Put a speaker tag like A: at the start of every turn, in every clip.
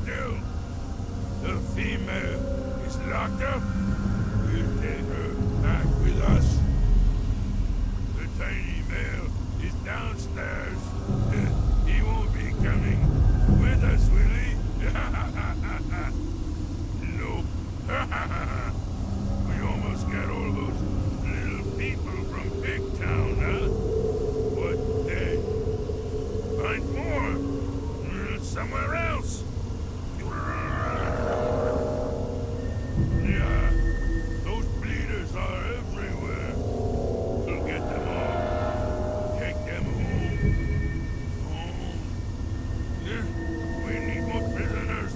A: still. The female is locked up. We'll take her back with us. The tiny male is downstairs. He won't be coming with us, will he? Nope. We almost got all those little people from Big Town, huh? What they? Find more. Somewhere else. Yeah, those bleeders are everywhere. We'll get them all. Take them home. Home. Yeah, we need more prisoners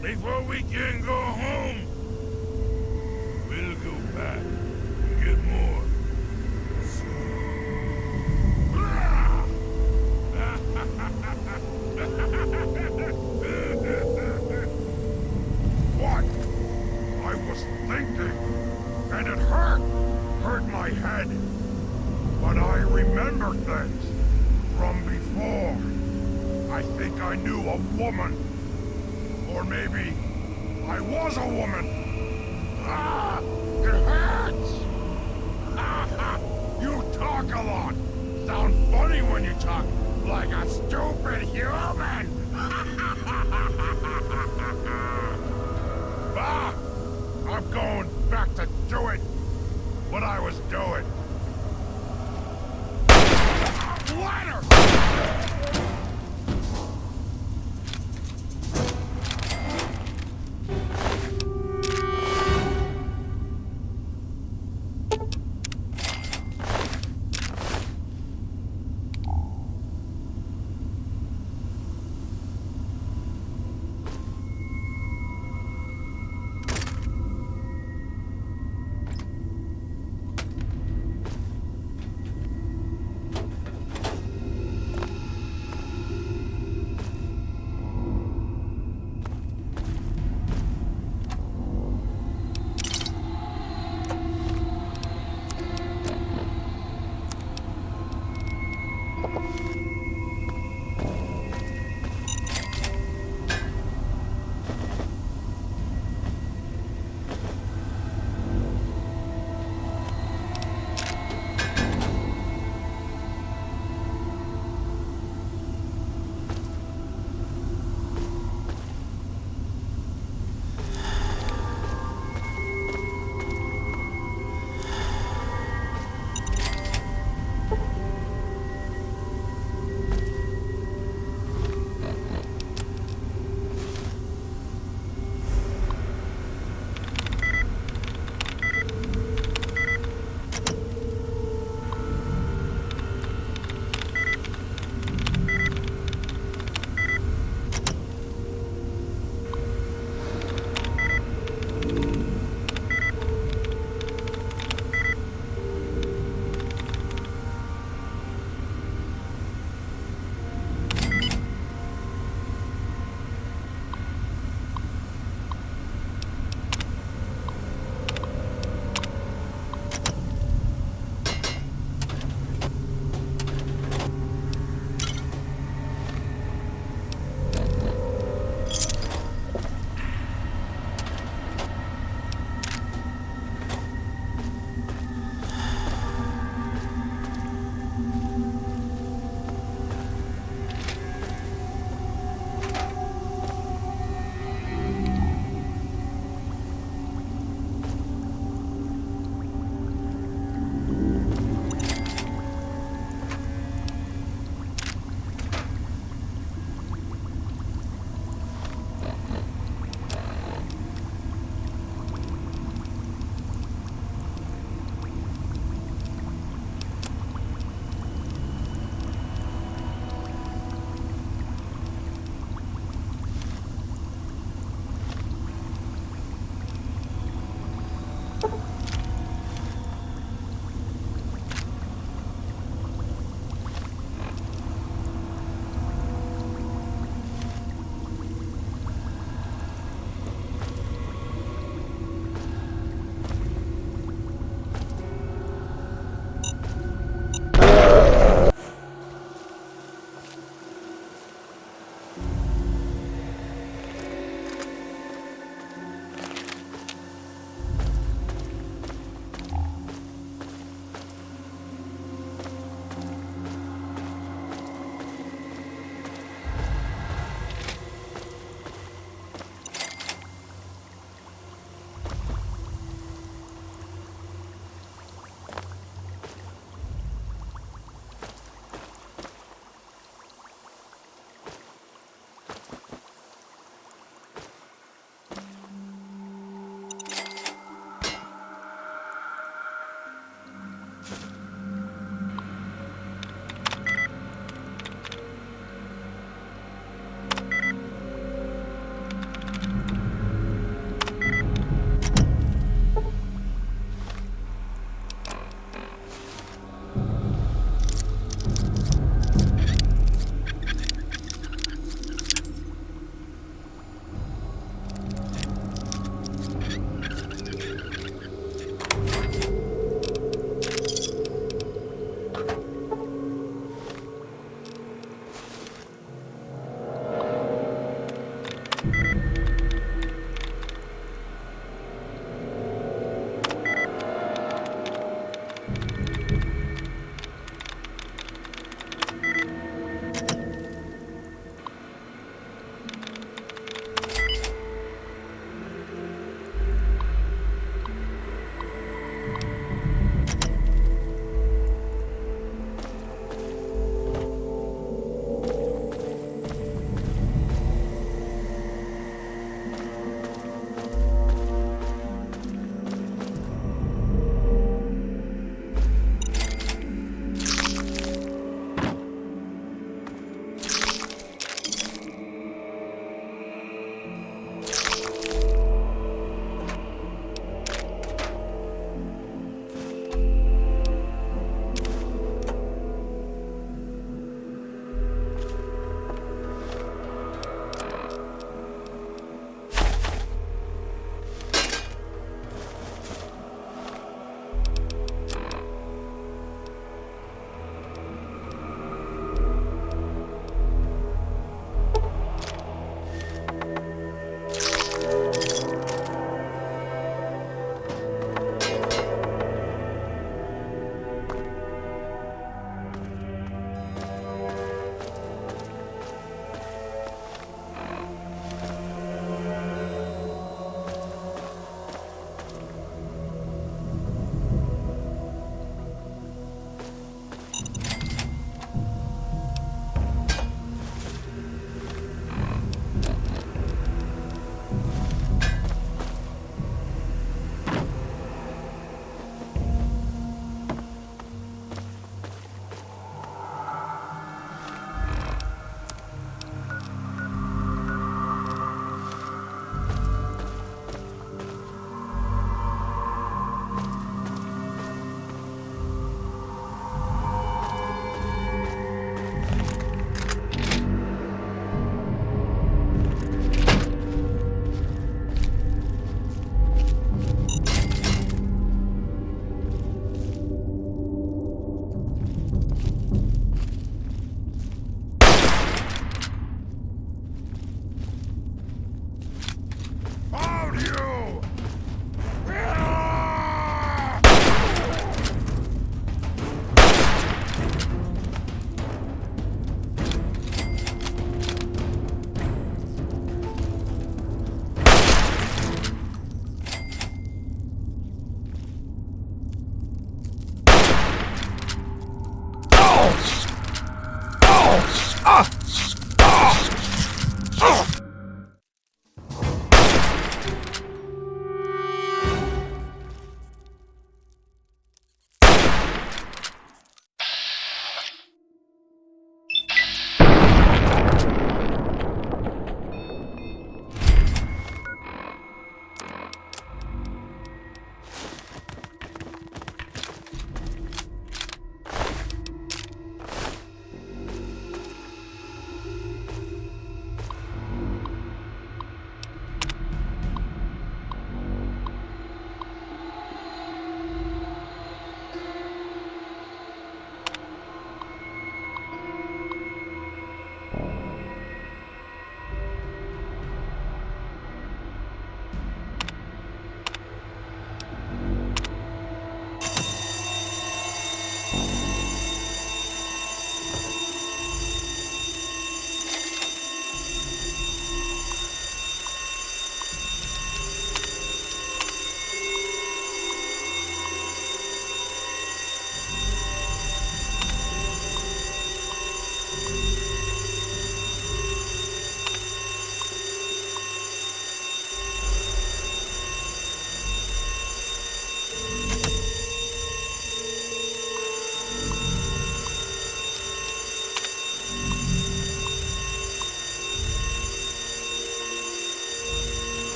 A: before we can go home. We'll go back and get more.
B: What? I was thinking, and it hurt my head. But I remember things from before. I think I knew a woman. Or maybe I was a woman. Ah! It hurts! You talk a lot. Sound funny when you talk like a stupid human. Ah! I'm going back to doing what I was doing. Ladder!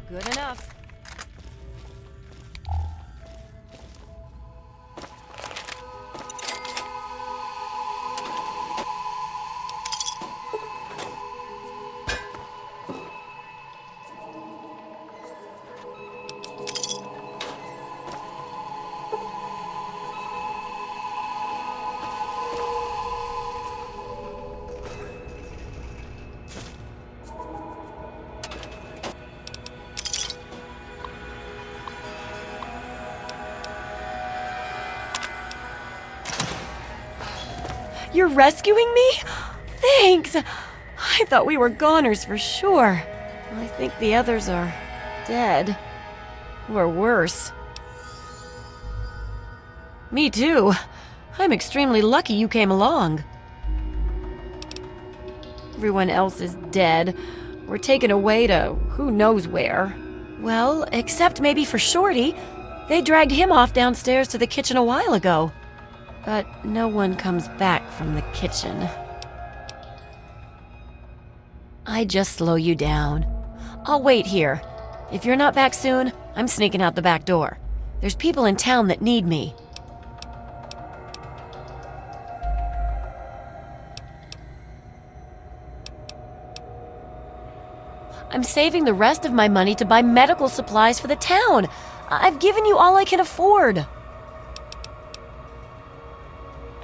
C: Good enough. You're rescuing me? Thanks! I thought we were goners for sure. I think the others are dead. Or worse. Me too. I'm extremely lucky you came along. Everyone else is dead. Or taken away to who knows where. Well, except maybe for Shorty. They dragged him off downstairs to the kitchen a while ago. But no one comes back from the kitchen. I just slow you down. I'll wait here. If you're not back soon, I'm sneaking out the back door. There's people in town that need me. I'm saving the rest of my money to buy medical supplies for the town. I've given you all I can afford.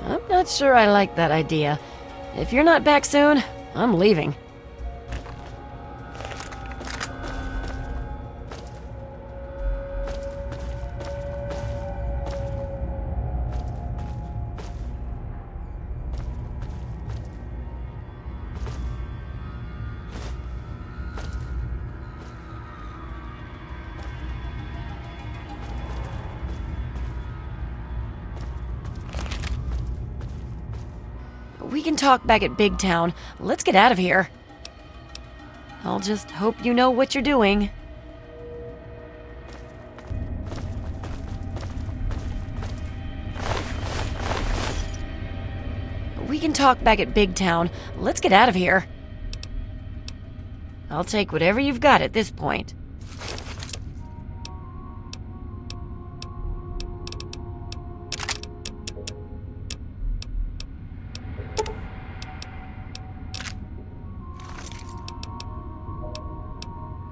C: I'm not sure I like that idea. If you're not back soon, I'm leaving. We can talk back at Big Town. Let's get out of here. I'll just hope you know what you're doing. We can talk back at Big Town. Let's get out of here. I'll take whatever you've got at this point.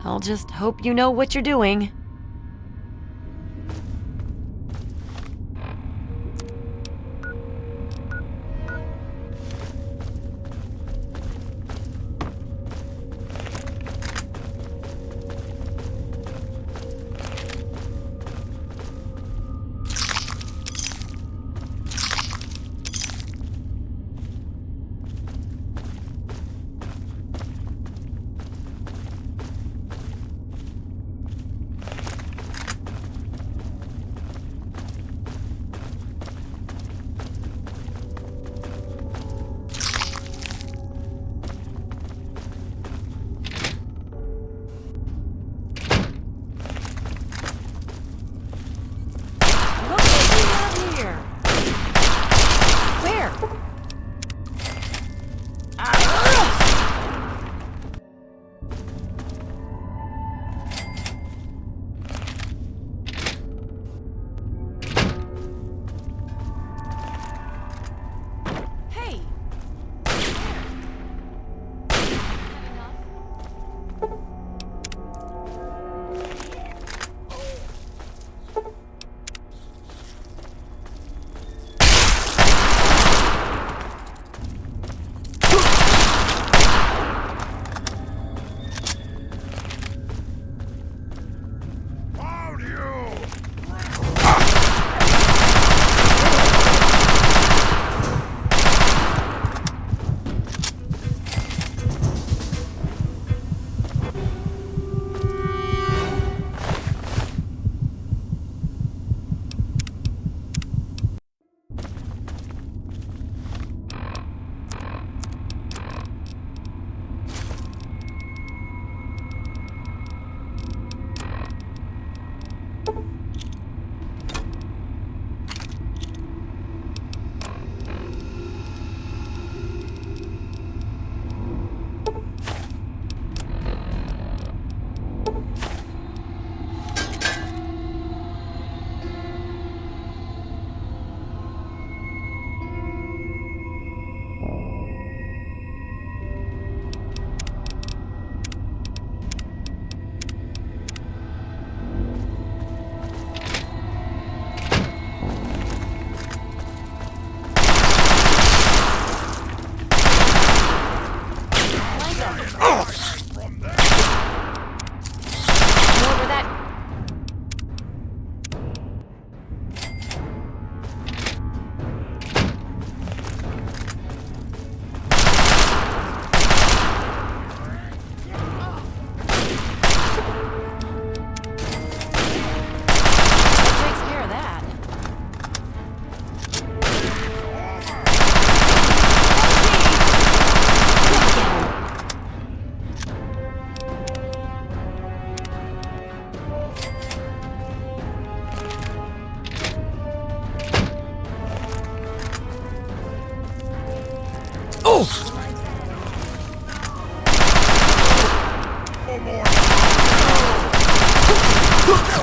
C: I'll just hope you know what you're doing.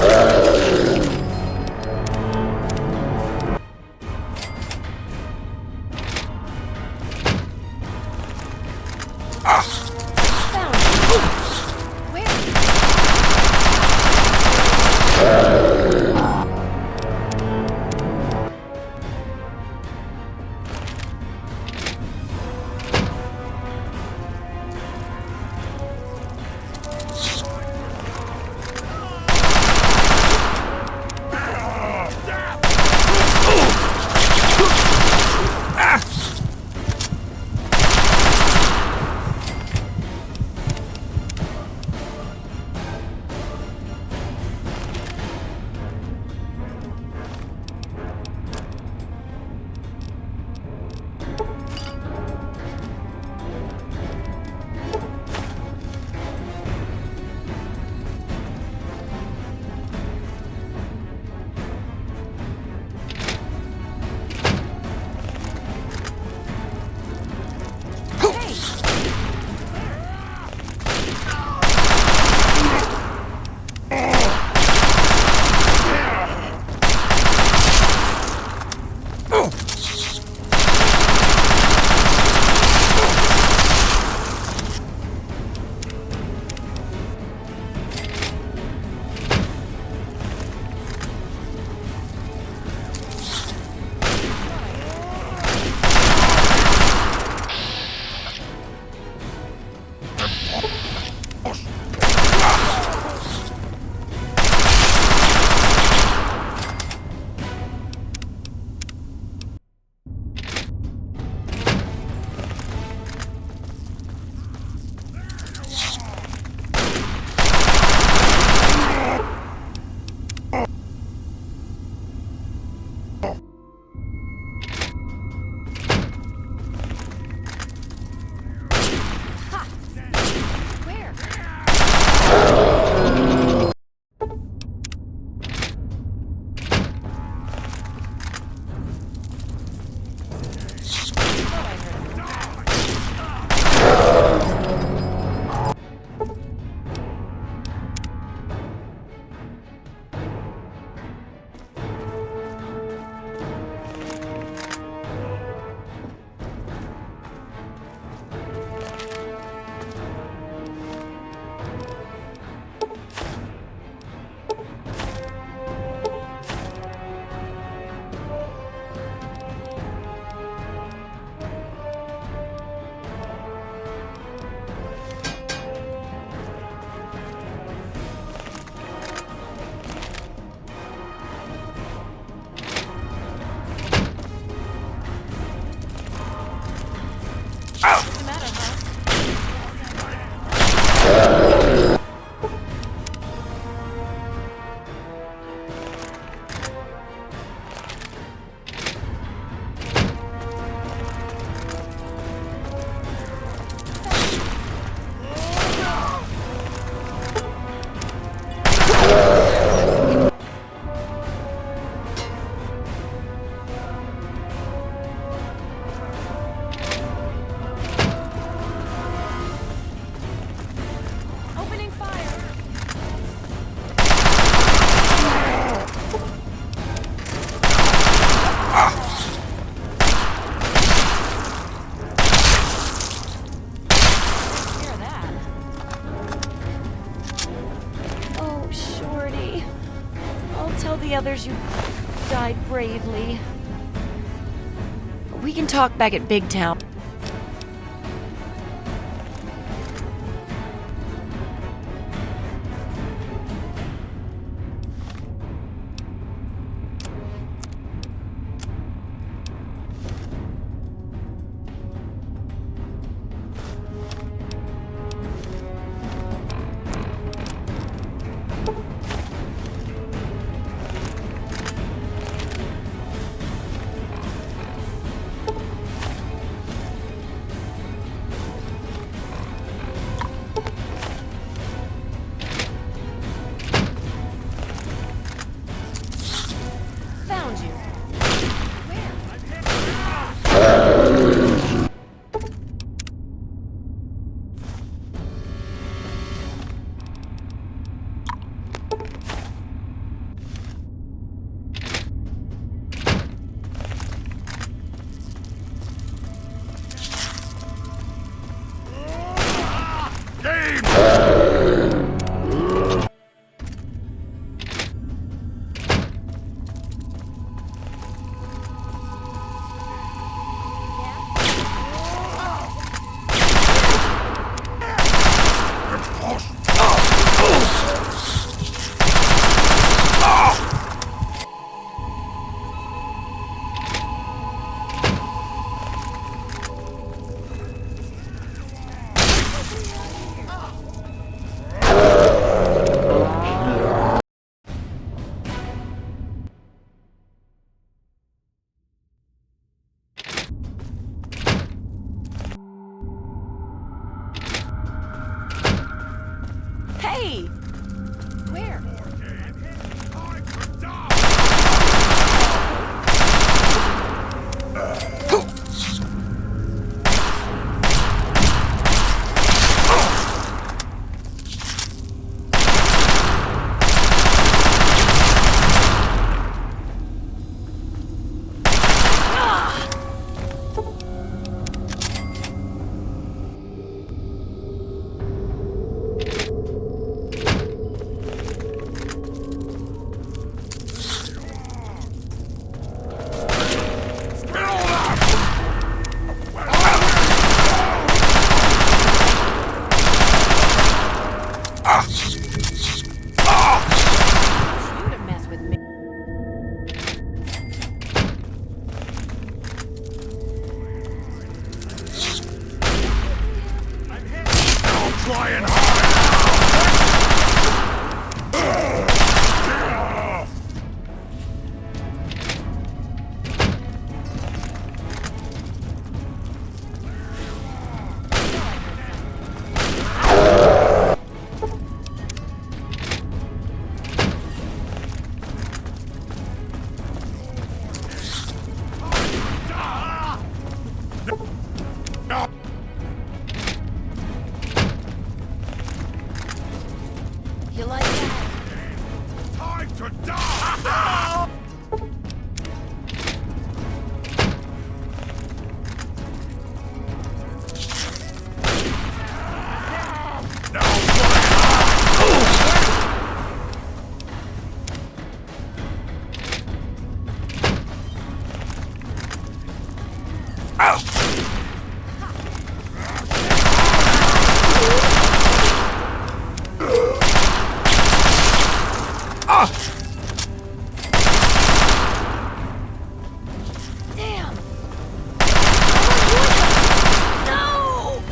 C: Found it. Where? the others you died bravely. We can talk back at Big Town. Hey! Where?
B: Time to die!
C: You to mess with me.
B: I'm trying hard!
C: You like that?
B: Time to die! Now
C: Damn! No!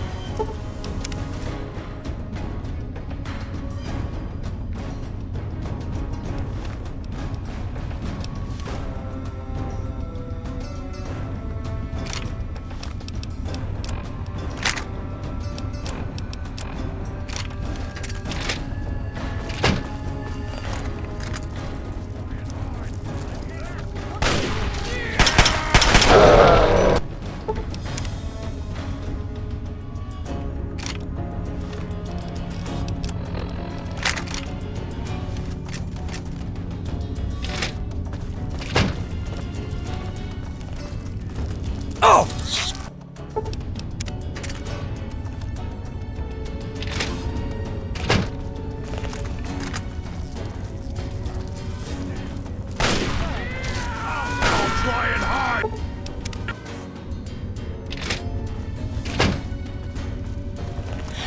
B: trying hard!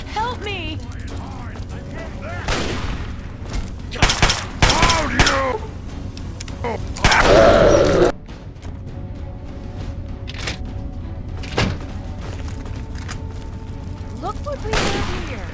C: Help me!
B: Found you!
C: Look what we have here.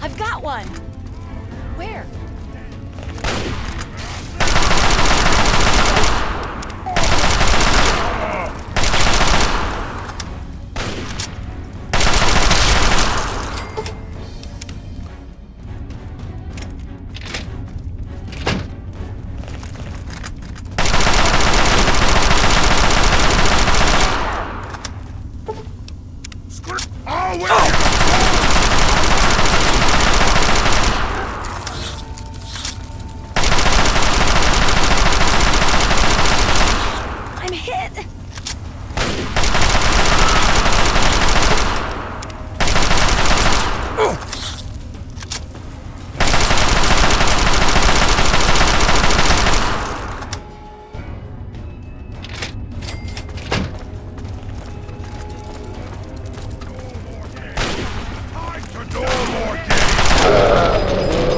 C: I've got one! Where?
B: Oh, wait!
C: I'm hit!
B: No more games!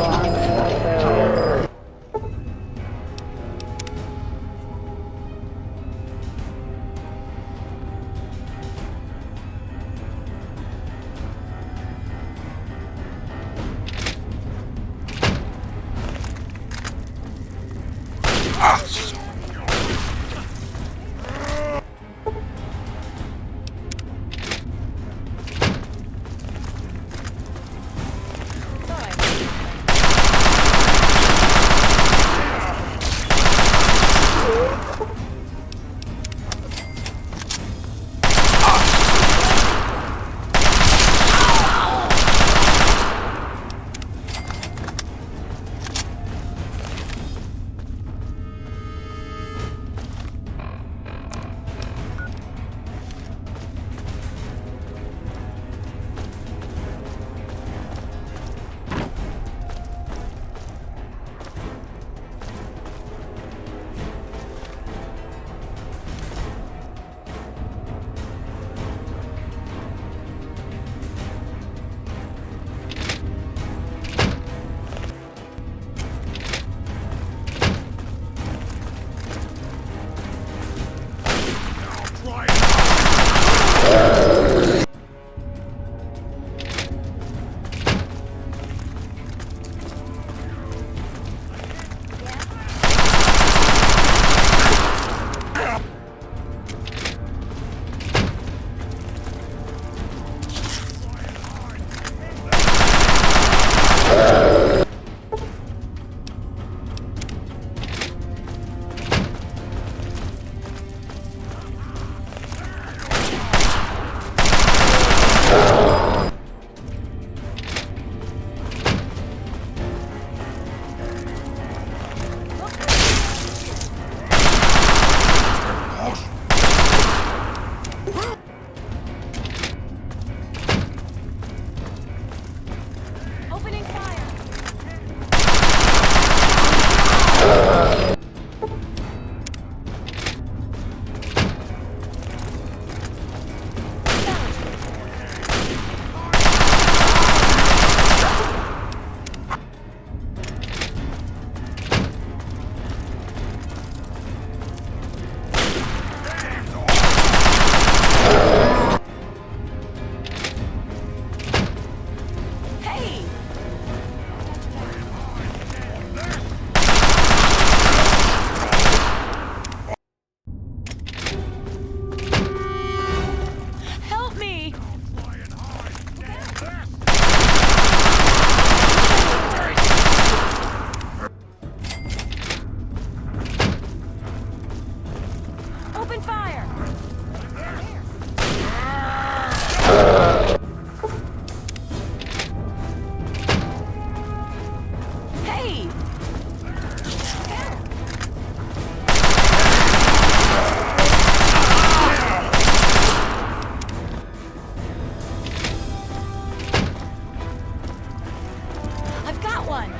C: Opening fire! Hey! Help me! Open fire! Hey! I've got one!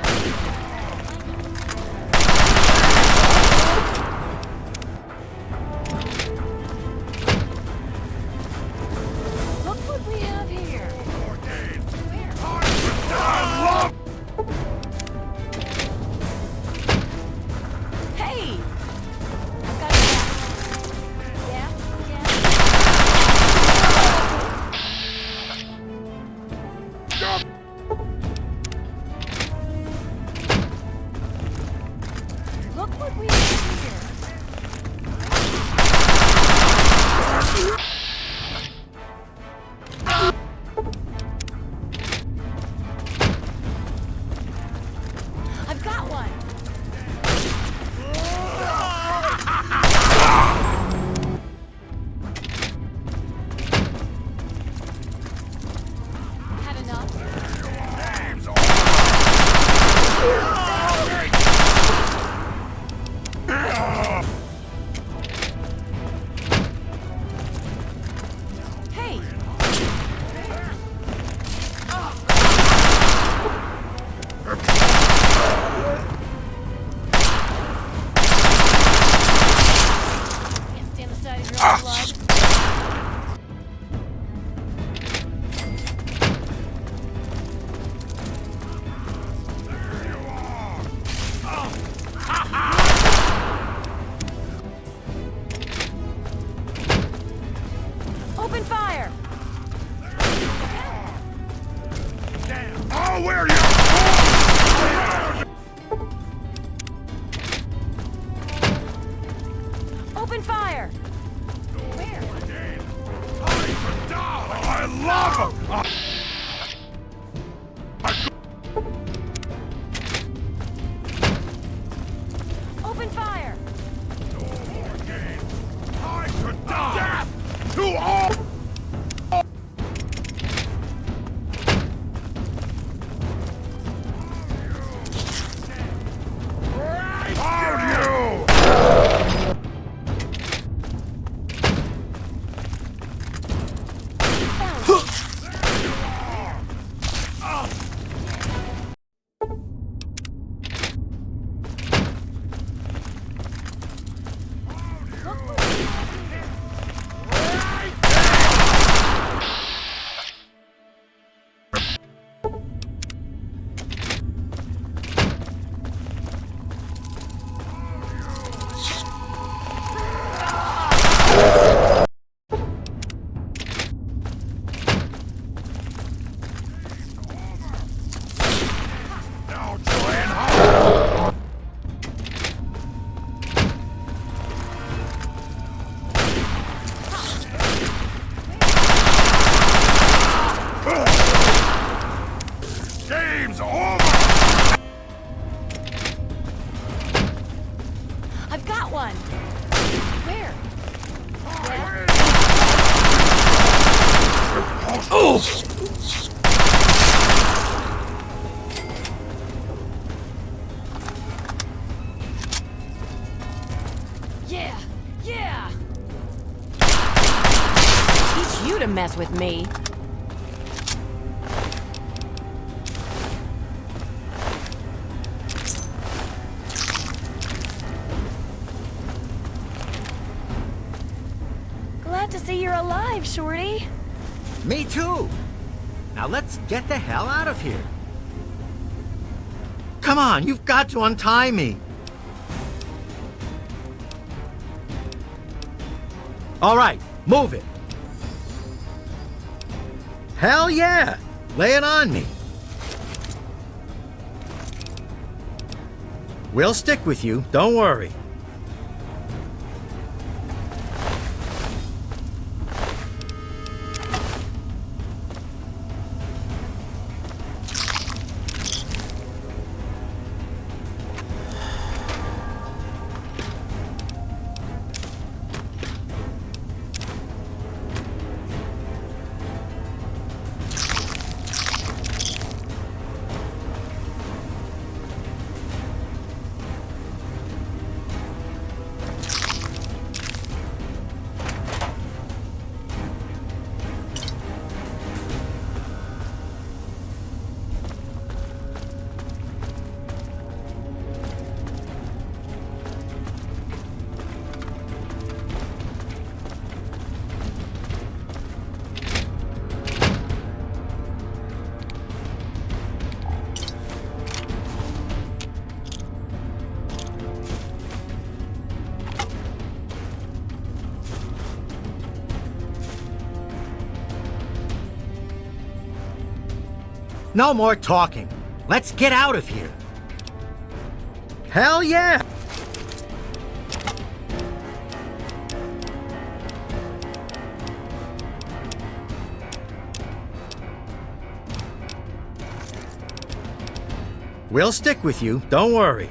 C: Look what we have here! Hey! I've got your back. Yeah? Yeah? got one. Where? Yeah.
D: Oh!
C: Yeah! Yeah! Teach you to mess with me. Glad to see you're alive, Shorty.
D: Me too! Now let's get the hell out of here. Come on, you've got to untie me. All right, move it. Hell yeah! Lay it on me. We'll stick with you, don't worry. No more talking. Let's get out of here. Hell yeah! We'll stick with you, don't worry.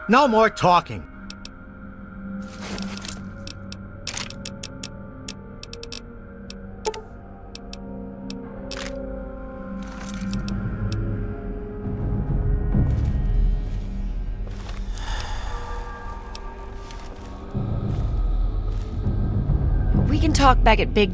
D: No more talking.
C: We can talk back at Big...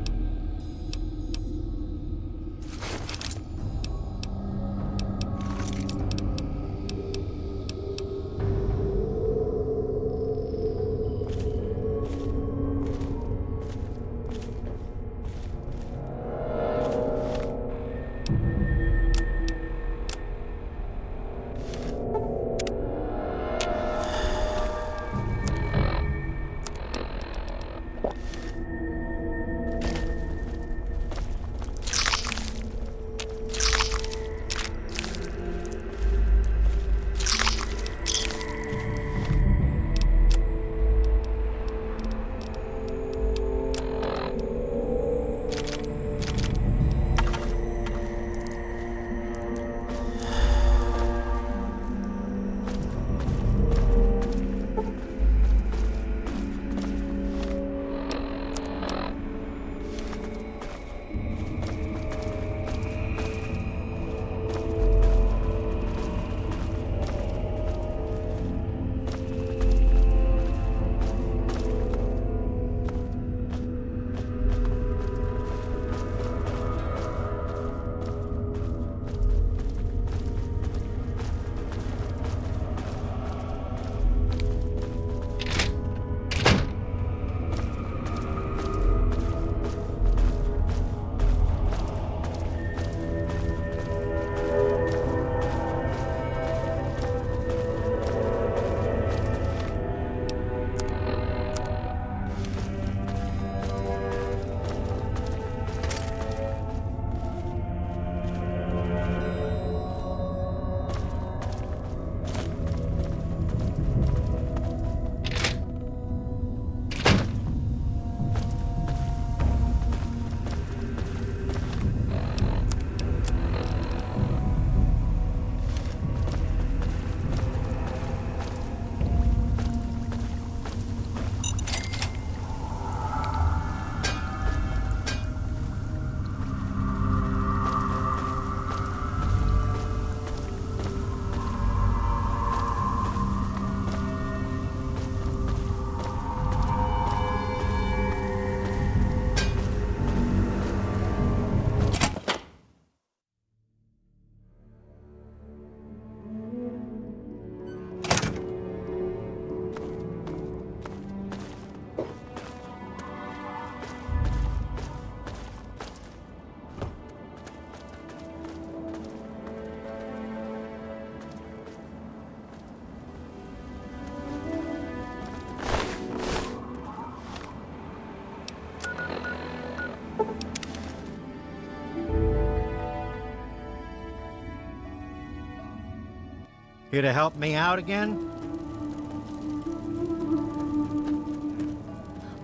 D: Here to help me out again?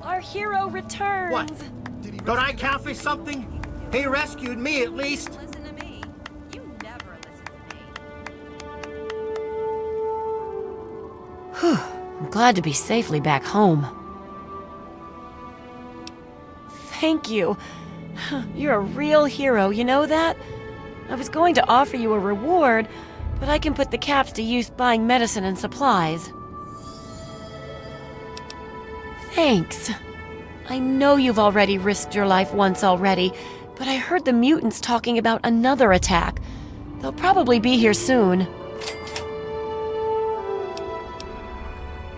C: Our hero returns!
D: What? Don't I count for something? He rescued me at least.
E: Listen to me. You never listen to me.
C: I'm glad to be safely back home. Thank you. You're a real hero, you know that? I was going to offer you a reward, but I can put the caps to use buying medicine and supplies. Thanks. I know you've already risked your life once already, but I heard the mutants talking about another attack. They'll probably be here soon.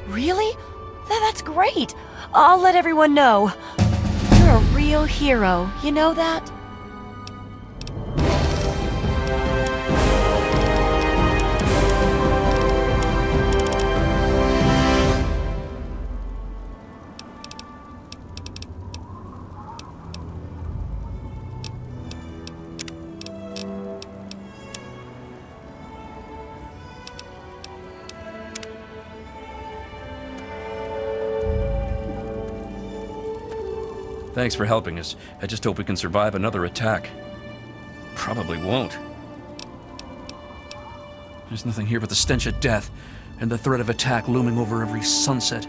C: Really? That's great. I'll let everyone know. You're a real hero, you know that?
F: Thanks for helping us. I just hope we can survive another attack. Probably won't. There's nothing here but the stench of death and the threat of attack looming over every sunset.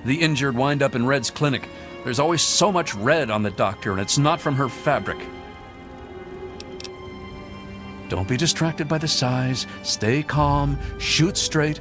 F: The injured wind up in Red's clinic. There's always so much red on the doctor, and it's not from her fabric. Don't be distracted by the size. Stay calm. Shoot straight.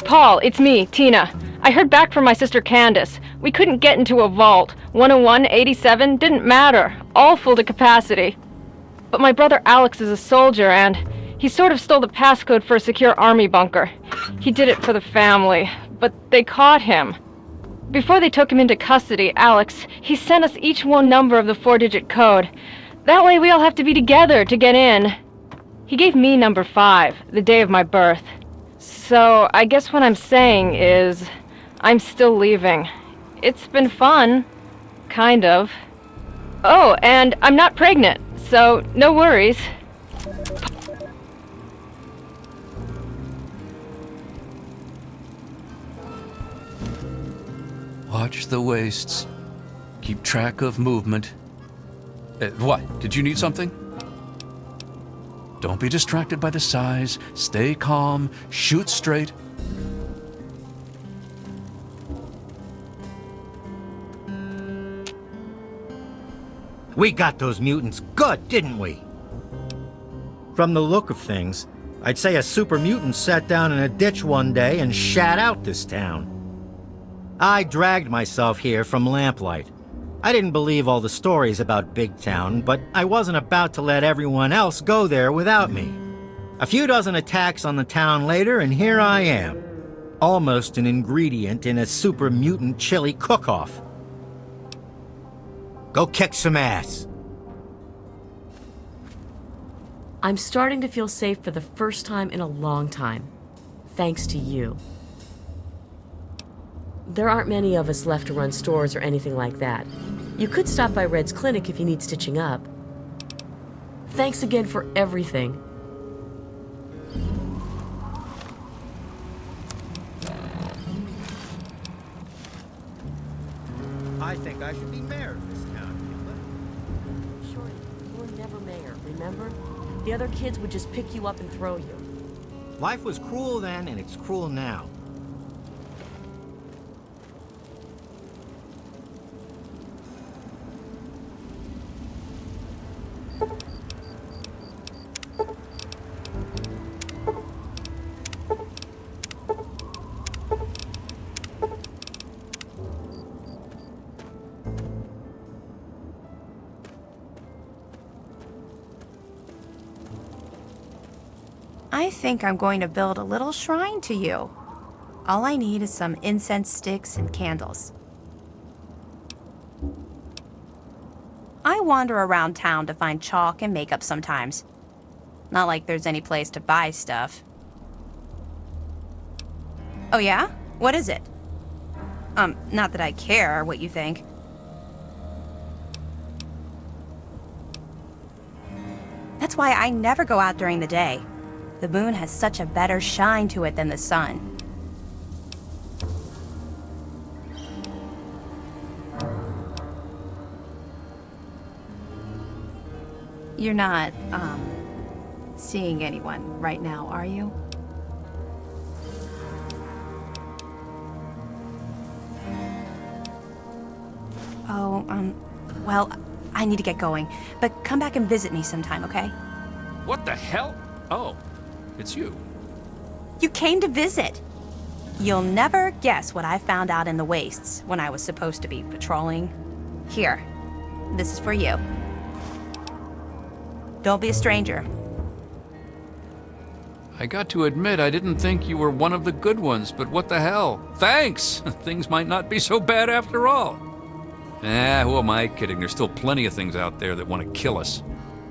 G: Paul, it's me, Tina. I heard back from my sister Candace. We couldn't get into a vault. 101, 87, didn't matter. All full to capacity. But my brother Alex is a soldier, and he sort of stole the passcode for a secure army bunker. He did it for the family, but they caught him. Before they took him into custody, Alex, he sent us each one number of the 4-digit code. That way we all have to be together to get in. He gave me number 5, the day of my birth. So, I guess what I'm saying is, I'm still leaving. It's been fun. Kind of. Oh, and I'm not pregnant, so no worries.
F: Watch the wastes. Keep track of movement. What? Did you need something? Don't be distracted by the size. Stay calm. Shoot straight.
D: We got those mutants good, didn't we? From the look of things, I'd say a super mutant sat down in a ditch one day and shat out this town. I dragged myself here from Lamplight. I didn't believe all the stories about Big Town, but I wasn't about to let everyone else go there without me. A few dozen attacks on the town later, and here I am. Almost an ingredient in a super mutant chili cook-off. Go kick some ass.
H: I'm starting to feel safe for the first time in a long time. Thanks to you. There aren't many of us left to run stores or anything like that. You could stop by Red's clinic if you need stitching up. Thanks again for everything.
D: I think I should be mayor of this town.
H: Shorty, you were never mayor, remember? The other kids would just pick you up and throw you.
D: Life was cruel then, and it's cruel now.
E: I think I'm going to build a little shrine to you. All I need is some incense sticks and candles. I wander around town to find chalk and makeup sometimes. Not like there's any place to buy stuff. Oh yeah? What is it? Not that I care what you think. That's why I never go out during the day. The moon has such a better shine to it than the sun. You're not, seeing anyone right now, are you? Oh, well, I need to get going. But come back and visit me sometime, okay?
F: What the hell? Oh, it's you.
E: You came to visit. You'll never guess what I found out in the wastes when I was supposed to be patrolling. Here, this is for you. Don't be a stranger.
F: I got to admit, I didn't think you were one of the good ones, but what the hell? Thanks! Things might not be so bad after all. Who am I kidding? There's still plenty of things out there that want to kill us.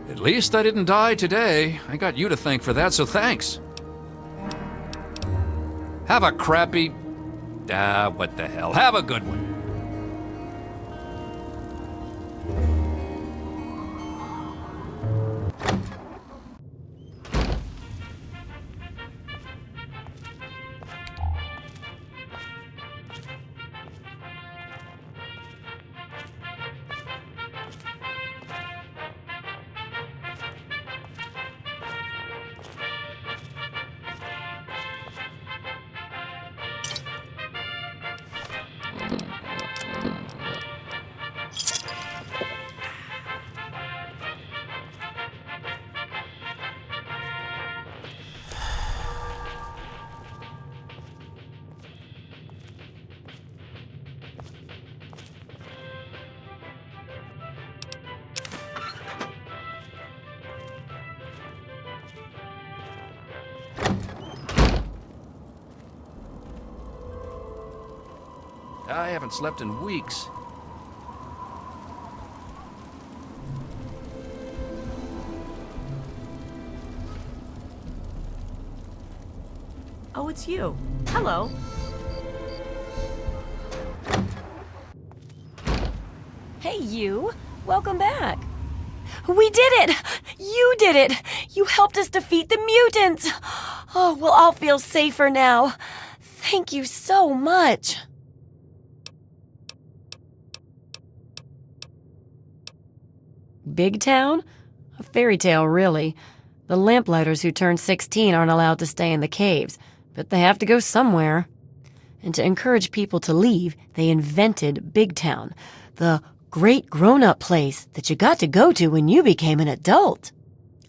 F: At least I didn't die today. I got you to thank for that, so thanks. Have a crappy... what the hell. Have a good one. I haven't slept in weeks.
H: Oh, it's you. Hello.
C: Hey, you. Welcome back. We did it! You did it! You helped us defeat the mutants! Oh, we'll all feel safer now. Thank you so much. Big Town? A fairy tale, really. The lamplighters who turn 16 aren't allowed to stay in the caves, but they have to go somewhere. And to encourage people to leave, they invented Big Town, the great grown-up place that you got to go to when you became an adult.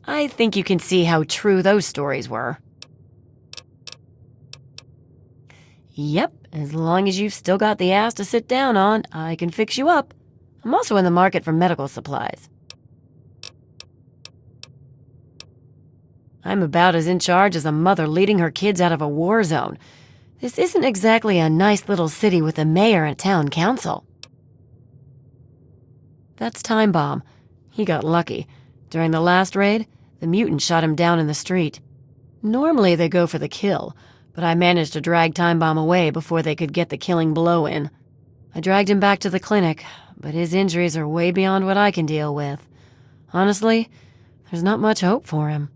C: I think you can see how true those stories were. Yep, as long as you've still got the ass to sit down on, I can fix you up. I'm also in the market for medical supplies. I'm about as in charge as a mother leading her kids out of a war zone. This isn't exactly a nice little city with a mayor and town council. That's Time Bomb. He got lucky. During the last raid, the mutant shot him down in the street. Normally they go for the kill, but I managed to drag Time Bomb away before they could get the killing blow in. I dragged him back to the clinic, but his injuries are way beyond what I can deal with. Honestly, there's not much hope for him.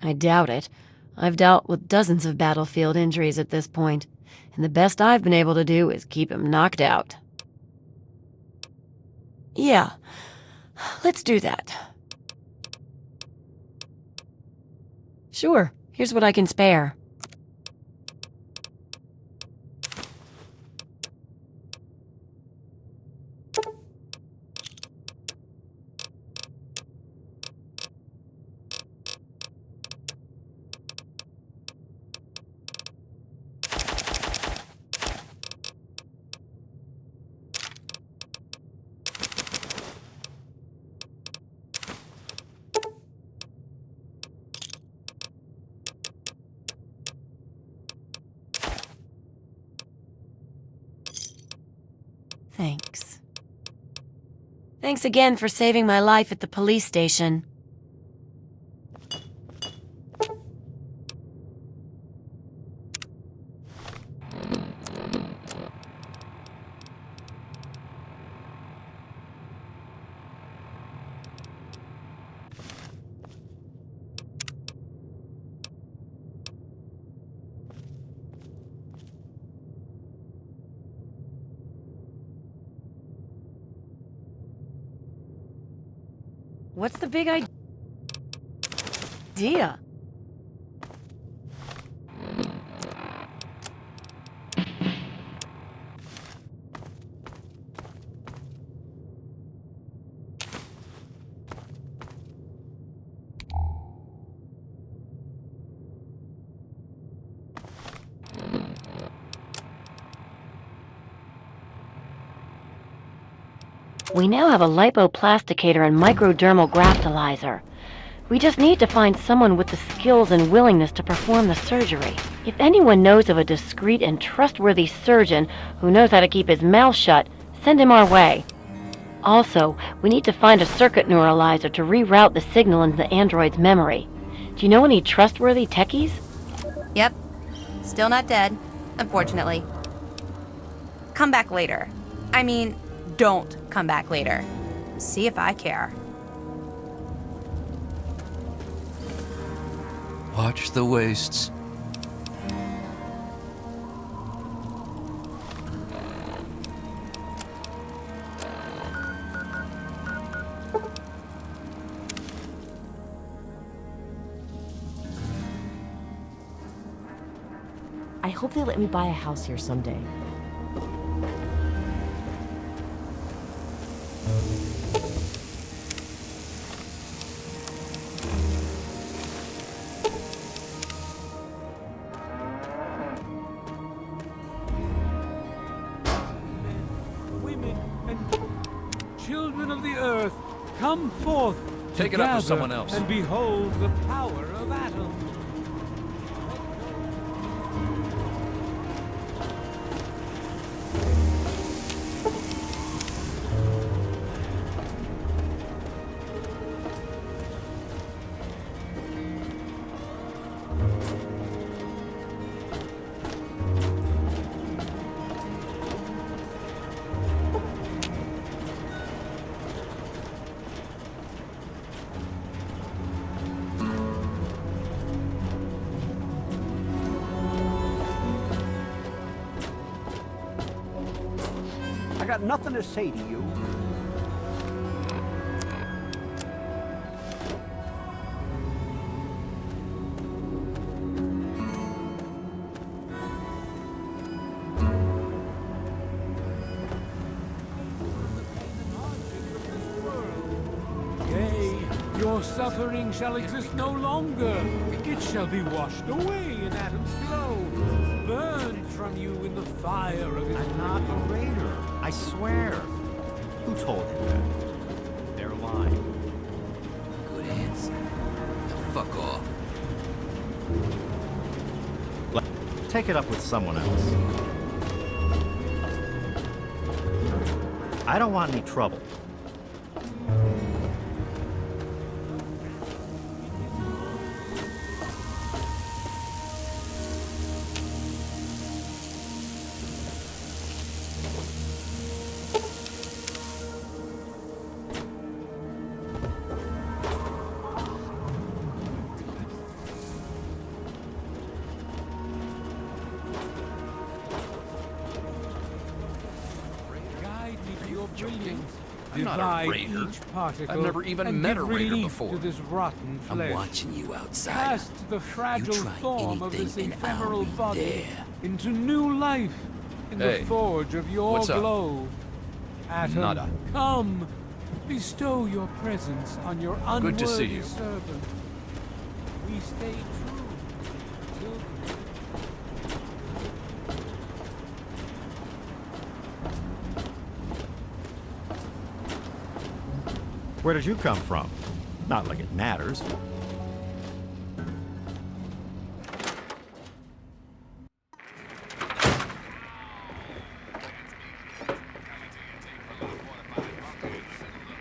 C: I doubt it. I've dealt with dozens of battlefield injuries at this point, and the best I've been able to do is keep him knocked out. Yeah, let's do that. Sure, here's what I can spare. Thanks. Thanks again for saving my life at the police station. What's the big idea? We now have a lipoplasticator and microdermal graftalizer. We just need to find someone with the skills and willingness to perform the surgery. If anyone knows of a discreet and trustworthy surgeon who knows how to keep his mouth shut, send him our way. Also, we need to find a circuit neuralizer to reroute the signal into the android's memory. Do you know any trustworthy techies?
E: Yep. Still not dead, unfortunately. Come back later. I mean, don't come back later. See if I care.
F: Watch the wastes.
H: I hope they let me buy a house here someday.
I: Women and children of the earth, come forth.
F: Take it up with
I: together
F: someone else.
I: And behold the power of atoms.
J: I got nothing to say to you.
I: Yea, your suffering shall exist no longer. It shall be washed away in Atom's glow, burned from you in the fire of his...
J: I'm not a raider. I swear. Who told you that? They're lying.
K: fuck off.
D: Take it up with someone else. I don't want any trouble.
I: Guide me to your brilliance.
F: I'm not a
I: Divide
F: raider.
I: each particle
F: I've never even
I: and
F: met
I: give
F: a raider
I: relief
F: before.
I: to this rotten
K: I'm
I: flesh.
K: watching you outside.
I: Cast the fragile
K: try
I: form of this
K: anything and I'll
I: ephemeral
K: be
I: body
K: there.
I: into new life in
F: Hey,
I: the forge of your
F: what's up?
I: glow. Atom,
F: Nada.
I: come, bestow your presence on your unworthy
F: Good to see you.
I: servant. We stay true till the
D: Where did you come from? Not like it matters.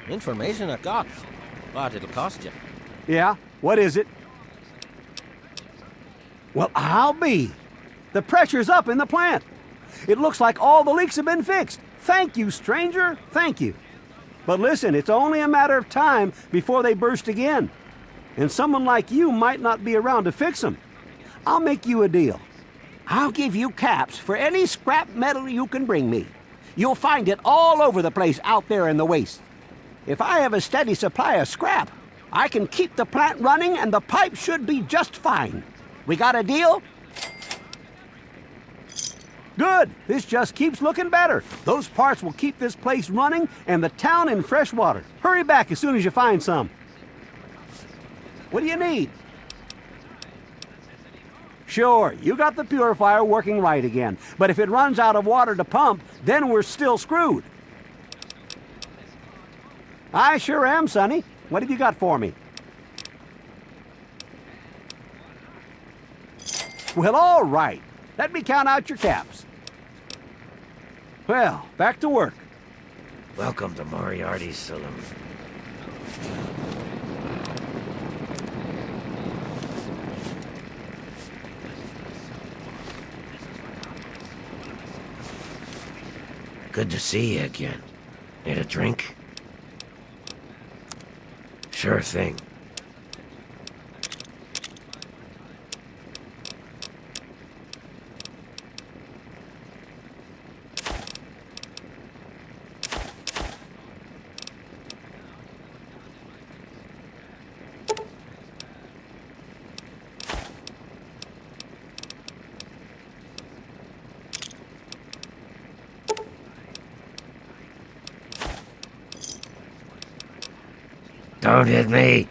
L: Information I got, but it'll cost you.
J: Yeah? What is it? Well, I'll be. The pressure's up in the plant. It looks like all the leaks have been fixed. Thank you, stranger. Thank you. But listen, it's only a matter of time before they burst again. And someone like you might not be around to fix them. I'll make you a deal. I'll give you caps for any scrap metal you can bring me. You'll find it all over the place out there in the waste. If I have a steady supply of scrap, I can keep the plant running and the pipe should be just fine. We got a deal? Good. This just keeps looking better. Those parts will keep this place running and the town in fresh water. Hurry back as soon as you find some. What do you need? Sure, you got the purifier working right again. But if it runs out of water to pump, then we're still screwed. I sure am, Sonny. What have you got for me? Well, all right. Let me count out your caps. Well, back to work.
L: Welcome to Moriarty's saloon. Good to see you again. Need a drink? Sure thing. Don't hit me.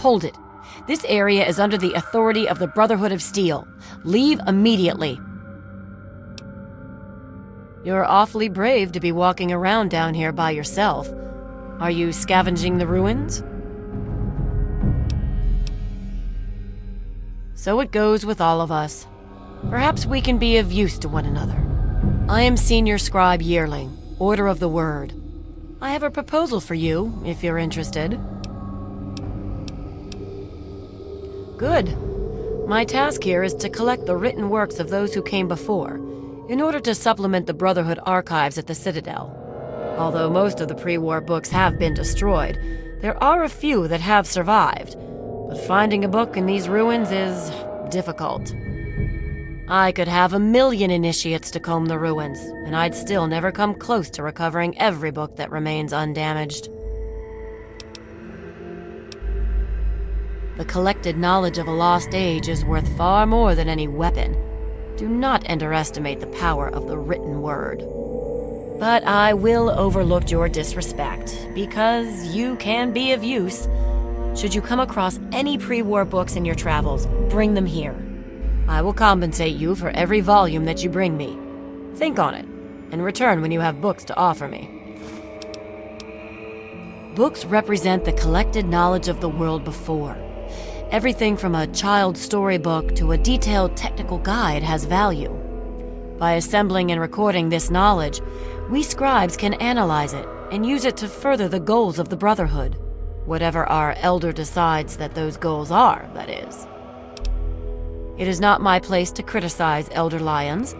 C: Hold it. This area is under the authority of the Brotherhood of Steel. Leave immediately. You're awfully brave to be walking around down here by yourself. Are you scavenging the ruins? So it goes with all of us. Perhaps we can be of use to one another. I am Senior Scribe Yearling, Order of the Word. I have a proposal for you, if you're interested. Good. My task here is to collect the written works of those who came before, in order to supplement the Brotherhood archives at the Citadel. Although most of the pre-war books have been destroyed, there are a few that have survived. But finding a book in these ruins is difficult. I could have 1,000,000 initiates to comb the ruins, and I'd still never come close to recovering every book that remains undamaged. The collected knowledge of a lost age is worth far more than any weapon. Do not underestimate the power of the written word. But I will overlook your disrespect, because you can be of use. Should you come across any pre-war books in your travels, bring them here. I will compensate you for every volume that you bring me. Think on it, and return when you have books to offer me. Books represent the collected knowledge of the world before. Everything from a child's storybook to a detailed technical guide has value. By assembling and recording this knowledge, we scribes can analyze it and use it to further the goals of the Brotherhood. Whatever our elder decides that those goals are, that is. It is not my place to criticize Elder Lyons.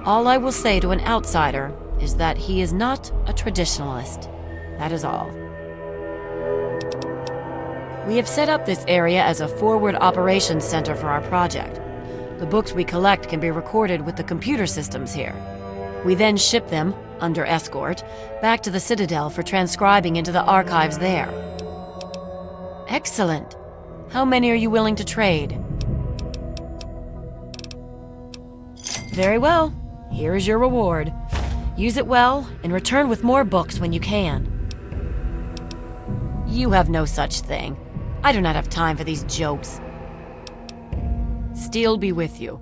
C: All I will say to an outsider is that he is not a traditionalist. That is all. We have set up this area as a forward operations center for our project. The books we collect can be recorded with the computer systems here. We then ship them, under escort, back to the Citadel for transcribing into the archives there. Excellent. How many are you willing to trade? Very well. Here is your reward. Use it well, and return with more books when you can. You have no such thing. I do not have time for these jokes. Steel be with you.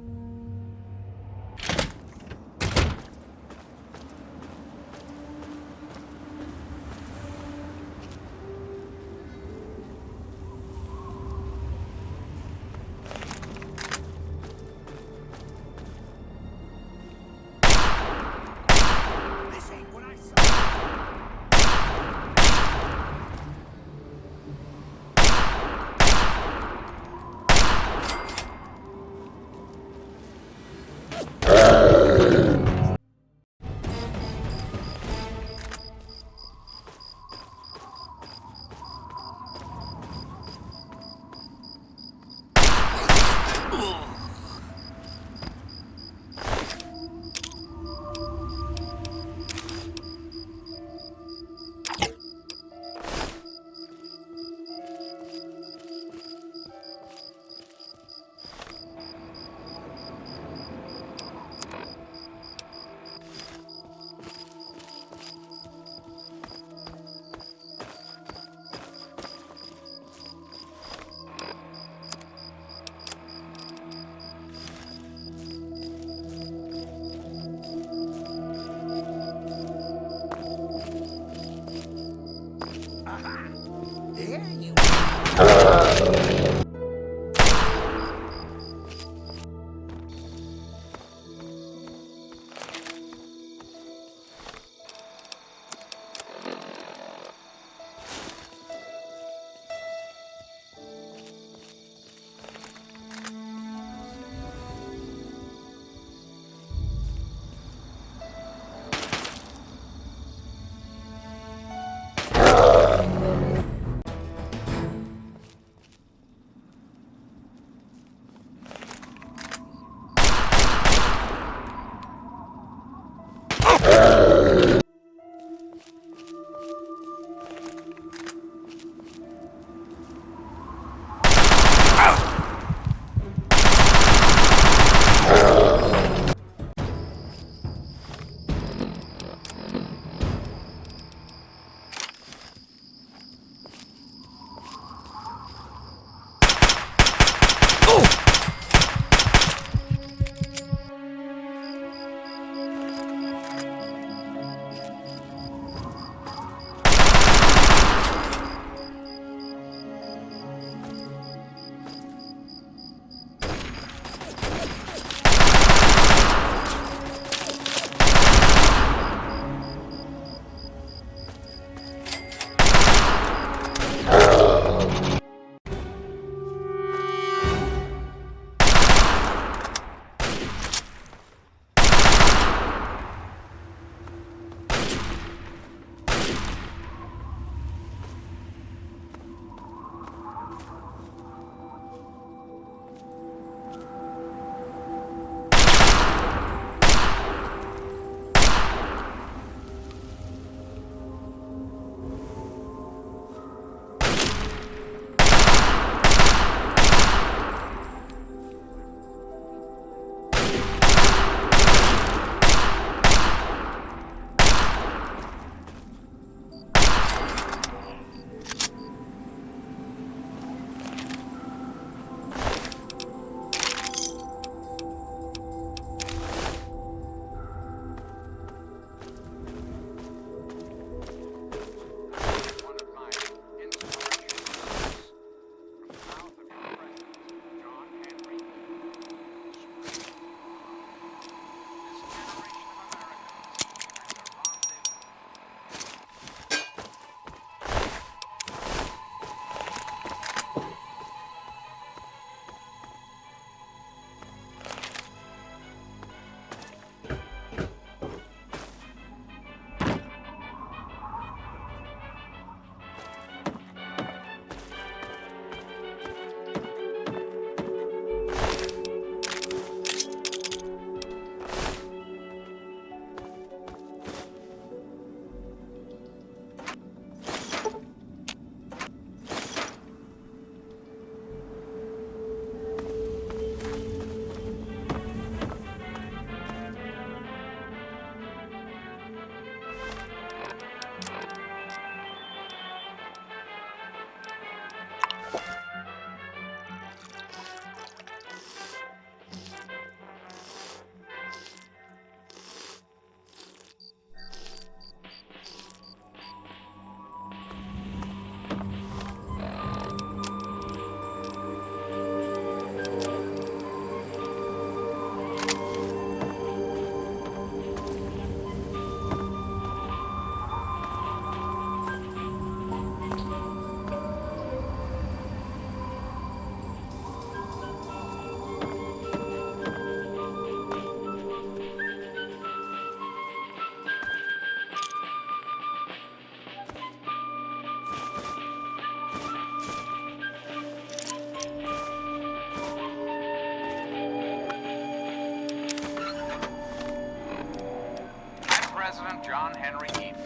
K: Henry Eden,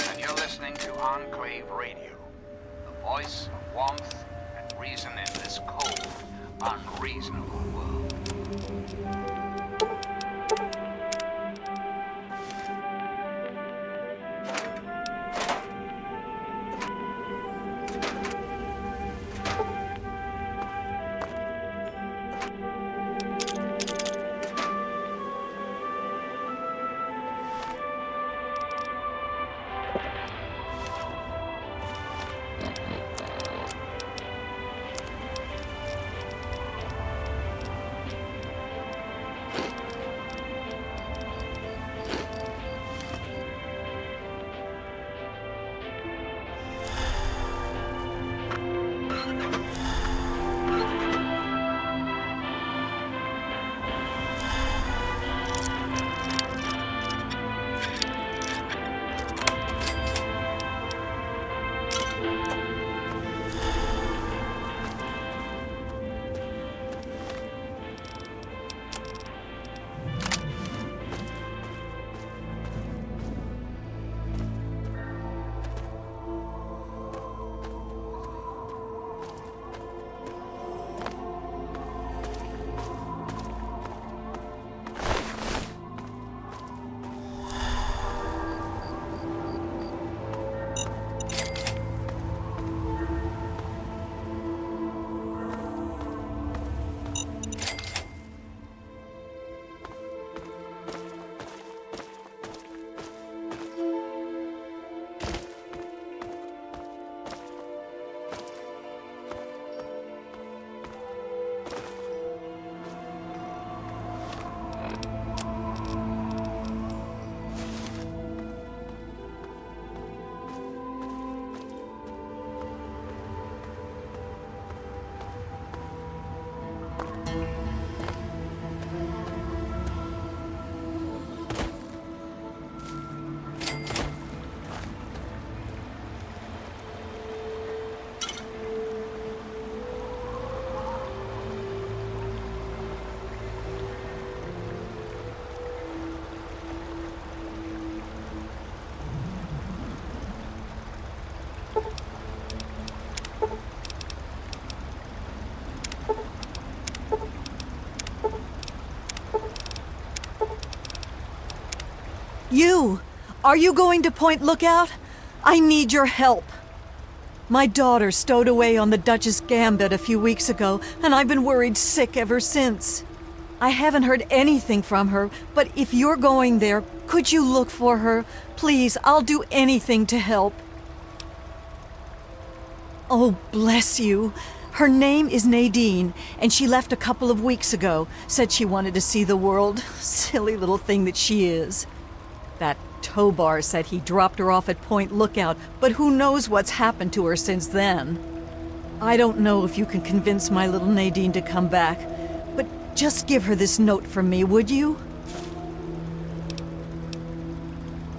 K: and you're listening to Enclave Radio, the voice of warmth and reason in this cold, unreasonable world.
M: You! Are you going to Point Lookout? I need your help. My daughter stowed away on the Duchess Gambit a few weeks ago, and I've been worried sick ever since. I haven't heard anything from her, but if you're going there, could you look for her? Please, I'll do anything to help. Oh, bless you. Her name is Nadine, and she left a couple of weeks ago. Said she wanted to see the world. Silly little thing that she is. That Tobar said he dropped her off at Point Lookout, but who knows what's happened to her since then. I don't know if you can convince my little Nadine to come back, but just give her this note from me, would you?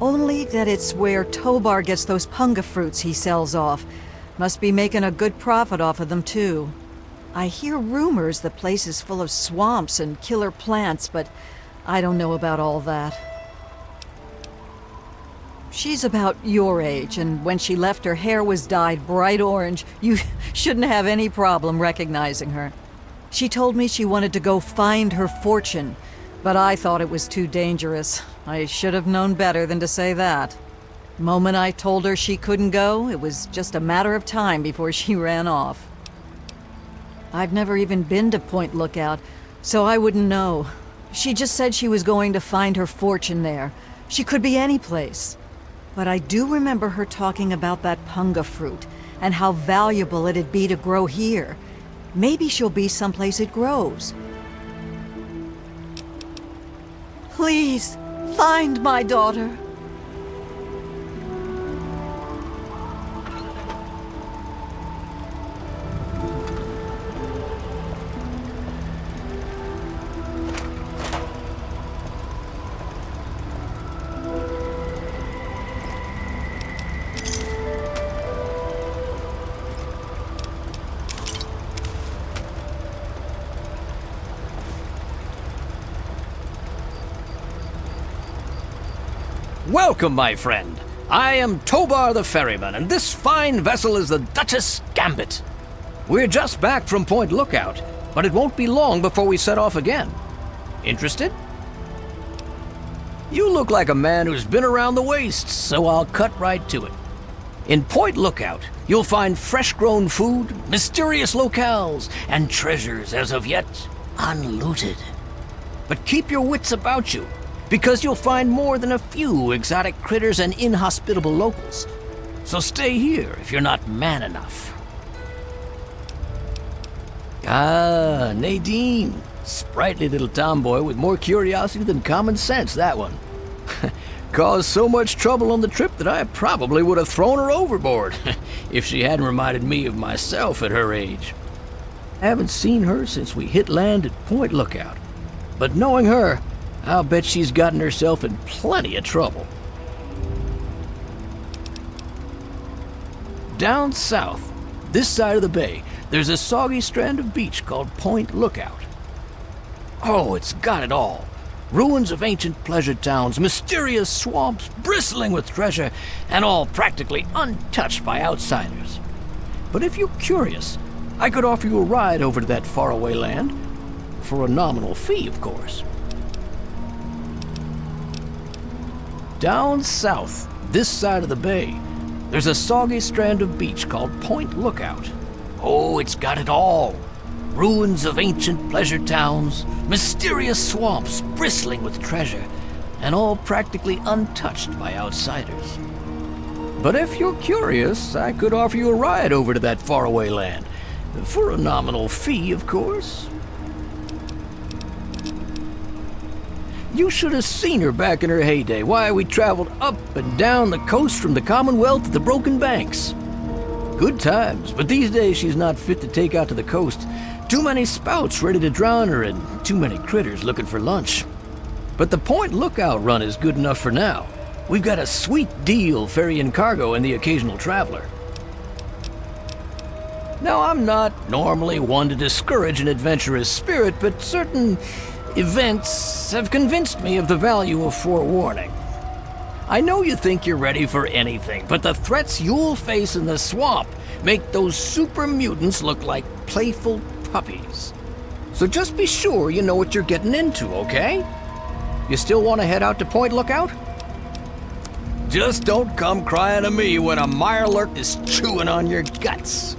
M: Only that it's where Tobar gets those punga fruits he sells off. Must be making a good profit off of them, too. I hear rumors the place is full of swamps and killer plants, but I don't know about all that. She's about your age, and when she left, her hair was dyed bright orange. You shouldn't have any problem recognizing her. She told me she wanted to go find her fortune, but I thought it was too dangerous. I should have known better than to say that. The moment I told her she couldn't go, it was just a matter of time before she ran off. I've never even been to Point Lookout, so I wouldn't know. She just said she was going to find her fortune there. She could be any place. But I do remember her talking about that punga fruit, and how valuable it'd be to grow here. Maybe she'll be someplace it grows. Please, find my daughter.
N: Welcome, my friend. I am Tobar the ferryman, and this fine vessel is the Duchess Gambit. We're just back from Point Lookout, but it won't be long before we set off again. Interested? You look like a man who's been around the wastes, so I'll cut right to it. In Point Lookout, you'll find fresh-grown food, mysterious locales, and treasures as of yet unlooted. But keep your wits about you, because you'll find more than a few exotic critters and inhospitable locals. So stay here if you're not man enough. Ah, Nadine. Sprightly little tomboy with more curiosity than common sense, that one. Caused so much trouble on the trip that I probably would have thrown her overboard if she hadn't reminded me of myself at her age. I haven't seen her since we hit land at Point Lookout, but knowing her, I'll bet she's gotten herself in plenty of trouble. Down south, this side of the bay, there's a soggy strand of beach called Point Lookout. Oh, it's got it all. Ruins of ancient pleasure towns, mysterious swamps bristling with treasure, and all practically untouched by outsiders. But if you're curious, I could offer you a ride over to that faraway land. For a nominal fee, of course. Down south, this side of the bay, there's a soggy strand of beach called Point Lookout. Oh, it's got it all. Ruins of ancient pleasure towns, mysterious swamps bristling with treasure, and all practically untouched by outsiders. But if you're curious, I could offer you a ride over to that faraway land. For a nominal fee, of course. You should have seen her back in her heyday. Why, we traveled up and down the coast from the Commonwealth to the Broken Banks. Good times, but these days she's not fit to take out to the coast. Too many spouts ready to drown her and too many critters looking for lunch. But the Point Lookout run is good enough for now. We've got a sweet deal ferrying cargo and the occasional traveler. Now, I'm not normally one to discourage an adventurous spirit, but certain events have convinced me of the value of forewarning. I know you think you're ready for anything, but the threats you'll face in the swamp make those super mutants look like playful puppies. So just be sure you know what you're getting into, okay? You still want to head out to Point Lookout? Just don't come crying to me when a mirelurk is chewing on your guts.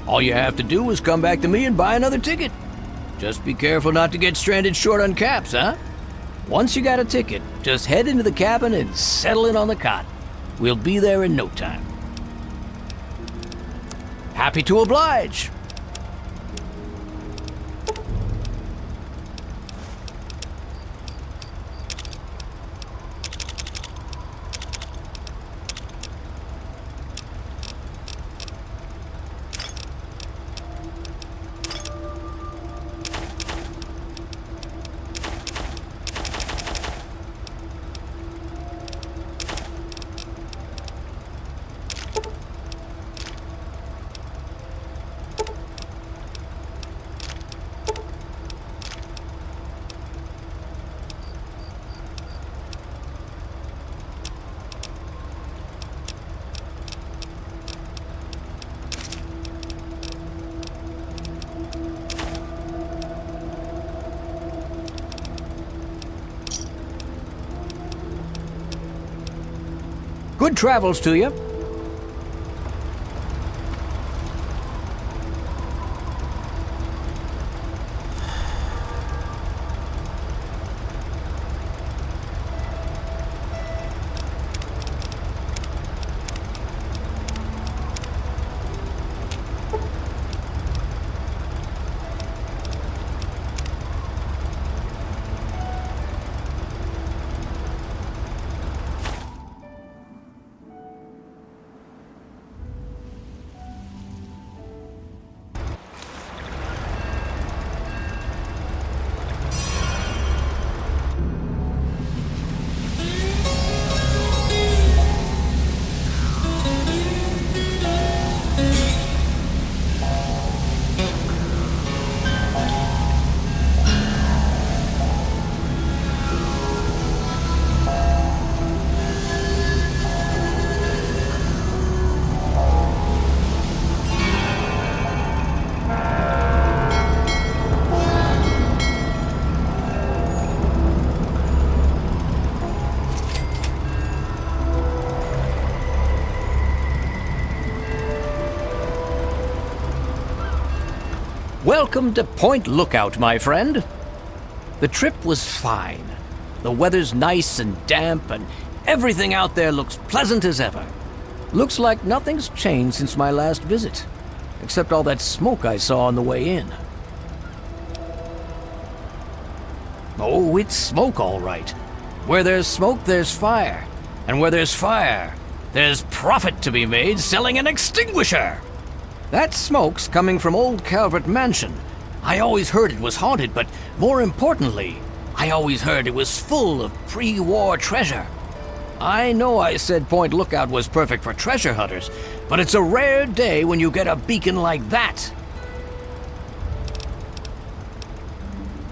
N: All you have to do is come back to me and buy another ticket. Just be careful not to get stranded short on caps, huh? Once you got a ticket, just head into the cabin and settle in on the cot. We'll be there in no time. Happy to oblige. Good travels to you. Welcome to Point Lookout, my friend. The trip was fine. The weather's nice and damp, and everything out there looks pleasant as ever. Looks like nothing's changed since my last visit, except all that smoke I saw on the way in. Oh, it's smoke, all right. Where there's smoke, there's fire. And where there's fire, there's profit to be made selling an extinguisher. That smoke's coming from old Calvert Mansion. I always heard it was haunted, but more importantly, I always heard it was full of pre-war treasure. I know I said Point Lookout was perfect for treasure hunters, but it's a rare day when you get a beacon like that.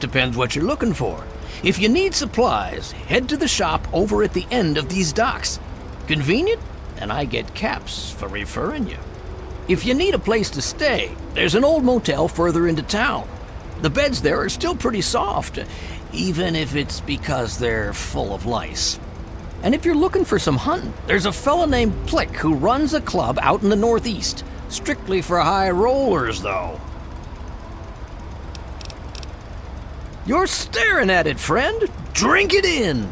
N: Depends what you're looking for. If you need supplies, head to the shop over at the end of these docks. Convenient, and I get caps for referring you. If you need a place to stay, there's an old motel further into town. The beds there are still pretty soft, even if it's because they're full of lice. And if you're looking for some hunting, there's a fella named Plick who runs a club out in the northeast. Strictly for high rollers, though. You're staring at it, friend. Drink it in.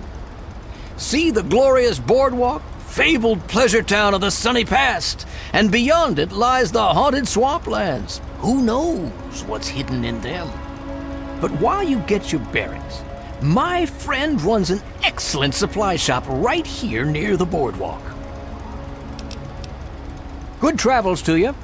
N: See the glorious boardwalk, fabled pleasure town of the sunny past, and beyond it lies the haunted swamplands. Who knows what's hidden in them? But while you get your bearings, my friend runs an excellent supply shop right here near the boardwalk. Good travels to you.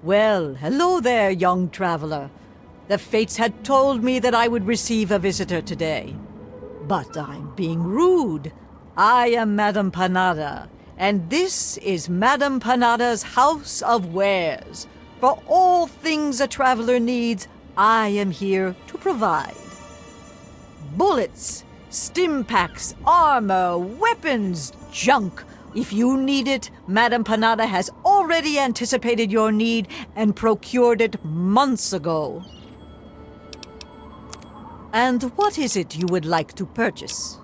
M: Well, hello there, young traveler. The fates had told me that I would receive a visitor today. But I'm being rude. I am Madame Panada, and this is Madame Panada's House of Wares. For all things a traveler needs, I am here to provide. Bullets, stim packs, armor, weapons, junk. If you need it, Madame Panada has already anticipated your need and procured it months ago. And what is it you would like to purchase?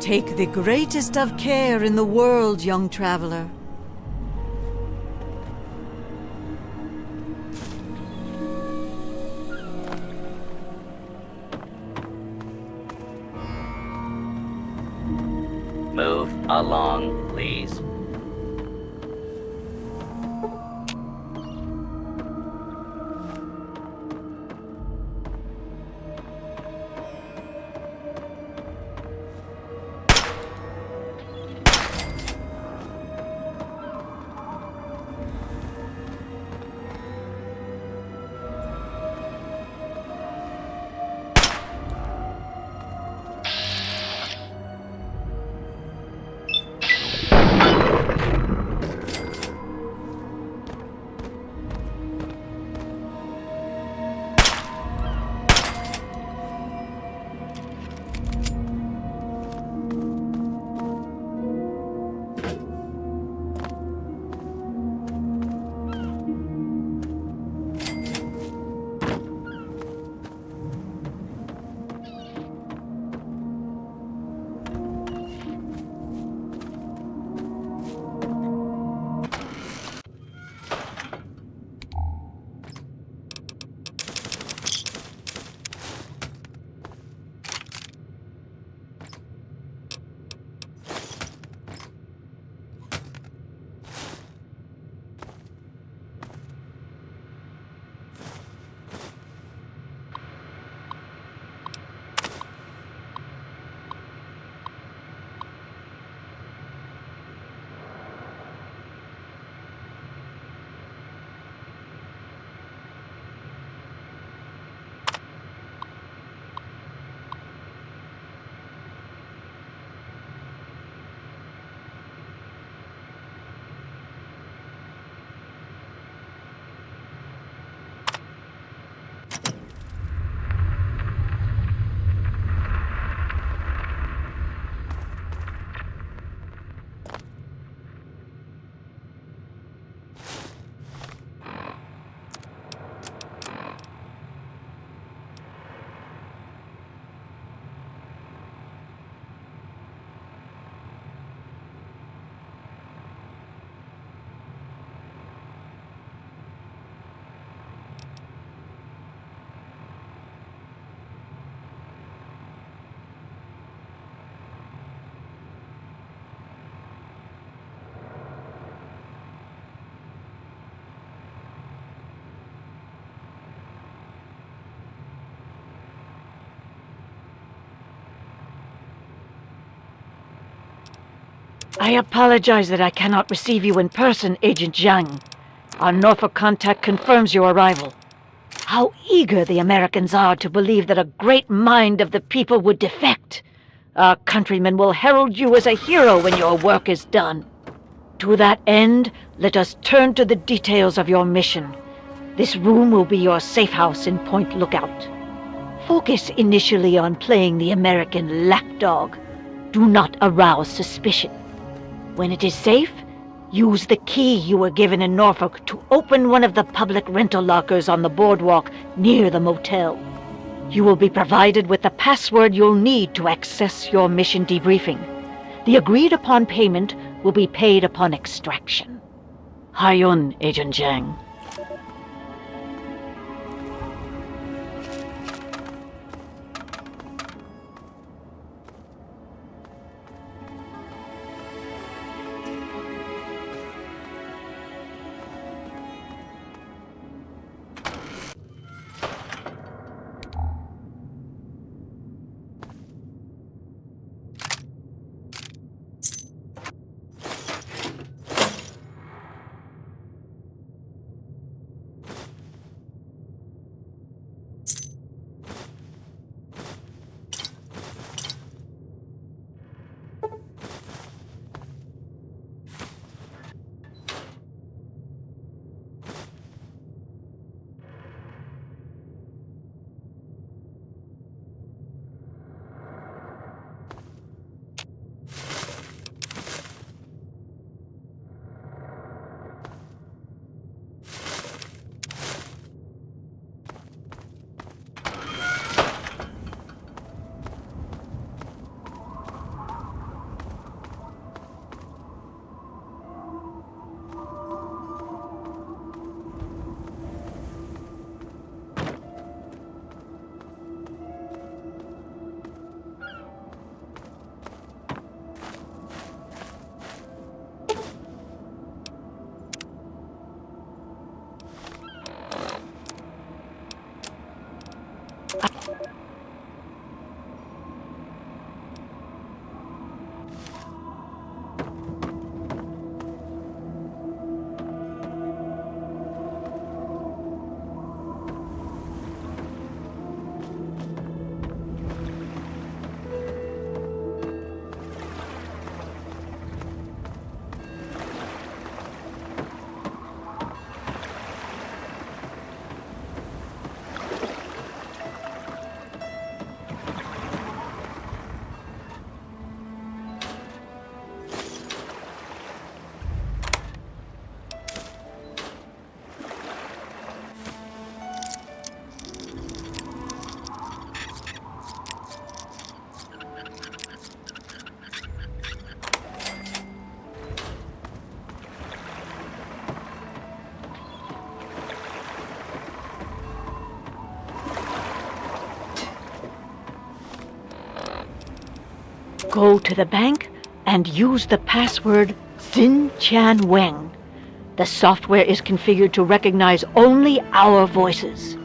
M: Take the greatest of care in the world, young traveler.
O: Move along, please.
P: I apologize that I cannot receive you in person, Agent Zhang. Our Norfolk contact confirms your arrival. How eager the Americans are to believe that a great mind of the people would defect. Our countrymen will herald you as a hero when your work is done. To that end, let us turn to the details of your mission. This room will be your safe house in Point Lookout. Focus initially on playing the American lapdog. Do not arouse suspicion. When it is safe, use the key you were given in Norfolk to open one of the public rental lockers on the boardwalk near the motel. You will be provided with the password you'll need to access your mission debriefing. The agreed-upon payment will be paid upon extraction. Hayun, Agent Zhang. Go to the bank and use the password Xin Chan Weng. The software is configured to recognize only our voices.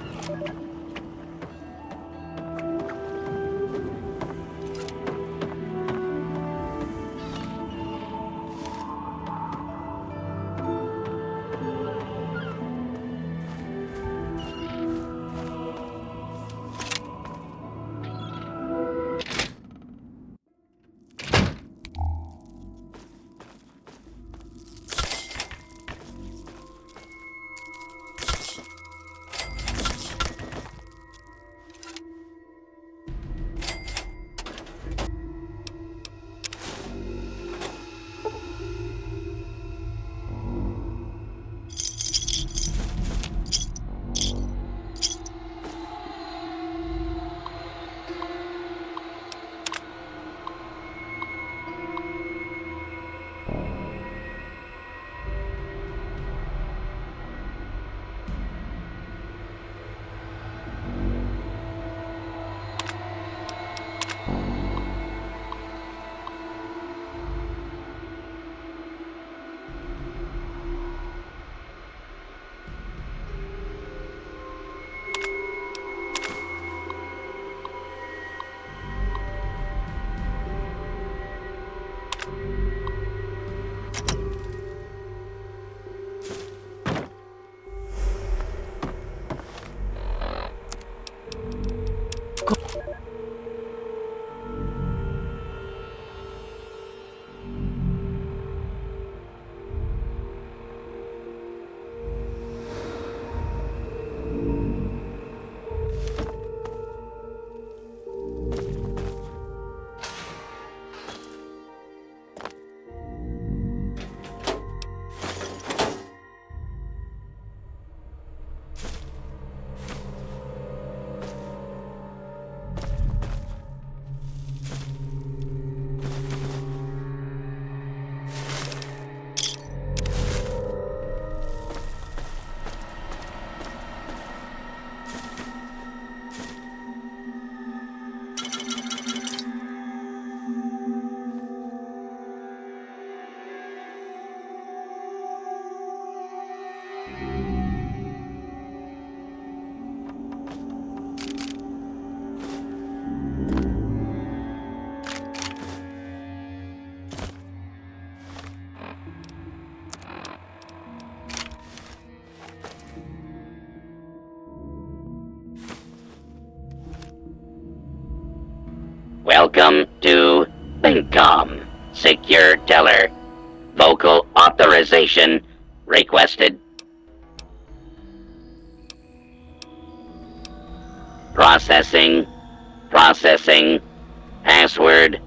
O: Welcome to Bincom. Secure teller. Vocal authorization requested. Processing. Processing. Password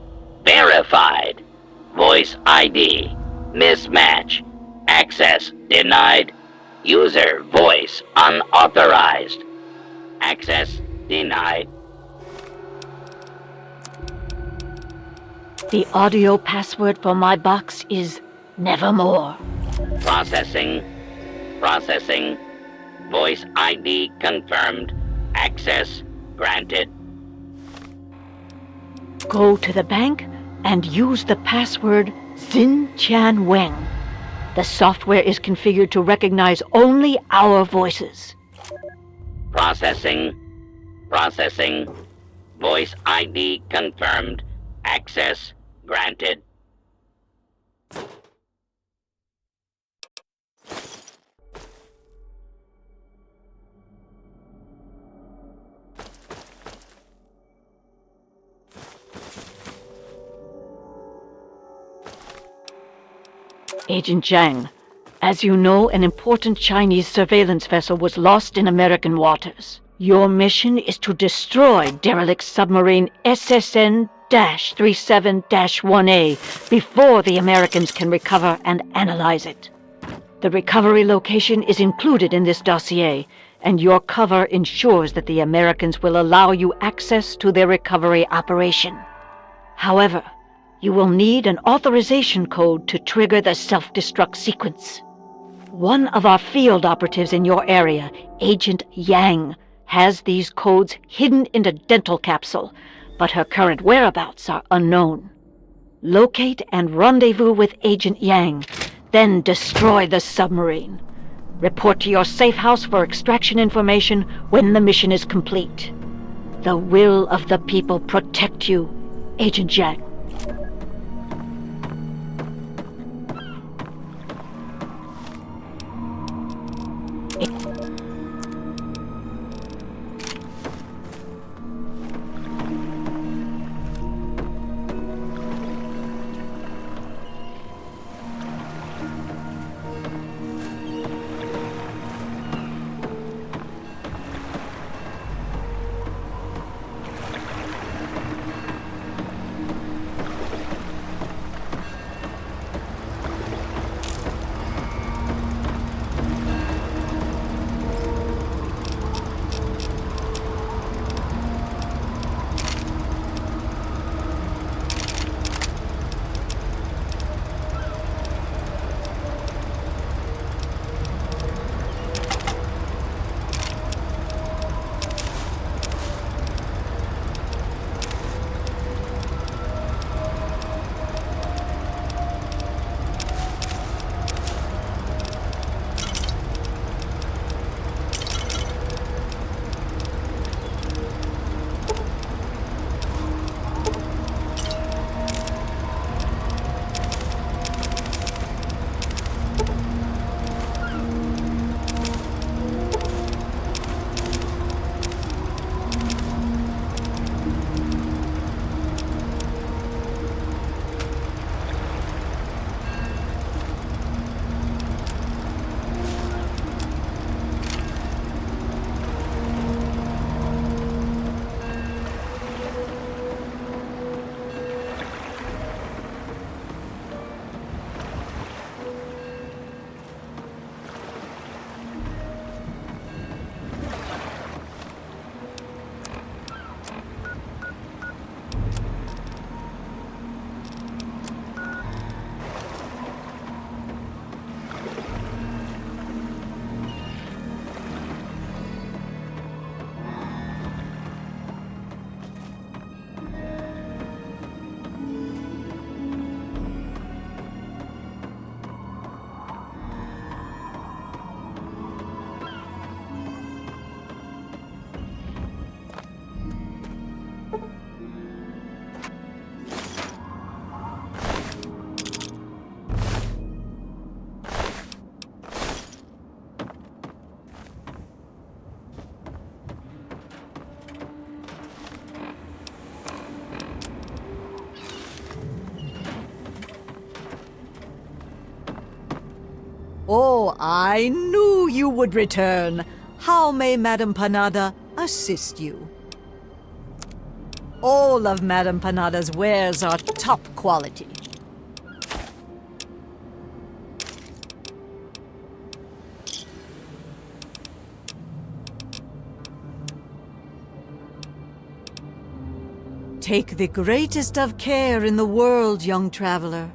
O: verified. Voice ID mismatch. Access denied. User voice unauthorized. Access denied.
P: The audio password for my box is Nevermore.
O: Processing. Processing. Voice ID confirmed. Access granted.
P: Go to the bank and use the password Xin Chan Weng. The software is configured to recognize only our voices.
O: Processing. Processing. Voice ID confirmed. Access granted.
P: Agent Zhang, as you know, an important Chinese surveillance vessel was lost in American waters. Your mission is to destroy derelict submarine SSN-37-1A before the Americans can recover and analyze it. The recovery location is included in this dossier, and your cover ensures that the Americans will allow you access to their recovery operation. However, you will need an authorization code to trigger the self-destruct sequence. One of our field operatives in your area, Agent Yang, has these codes hidden in a dental capsule, but her current whereabouts are unknown. Locate and rendezvous with Agent Yang, then destroy the submarine. Report to your safe house for extraction information when the mission is complete. The will of the people protect you, Agent Yang.
M: Oh, I knew you would return. How may Madame Panada assist you? All of Madame Panada's wares are top quality. Take the greatest of care in the world, young traveler.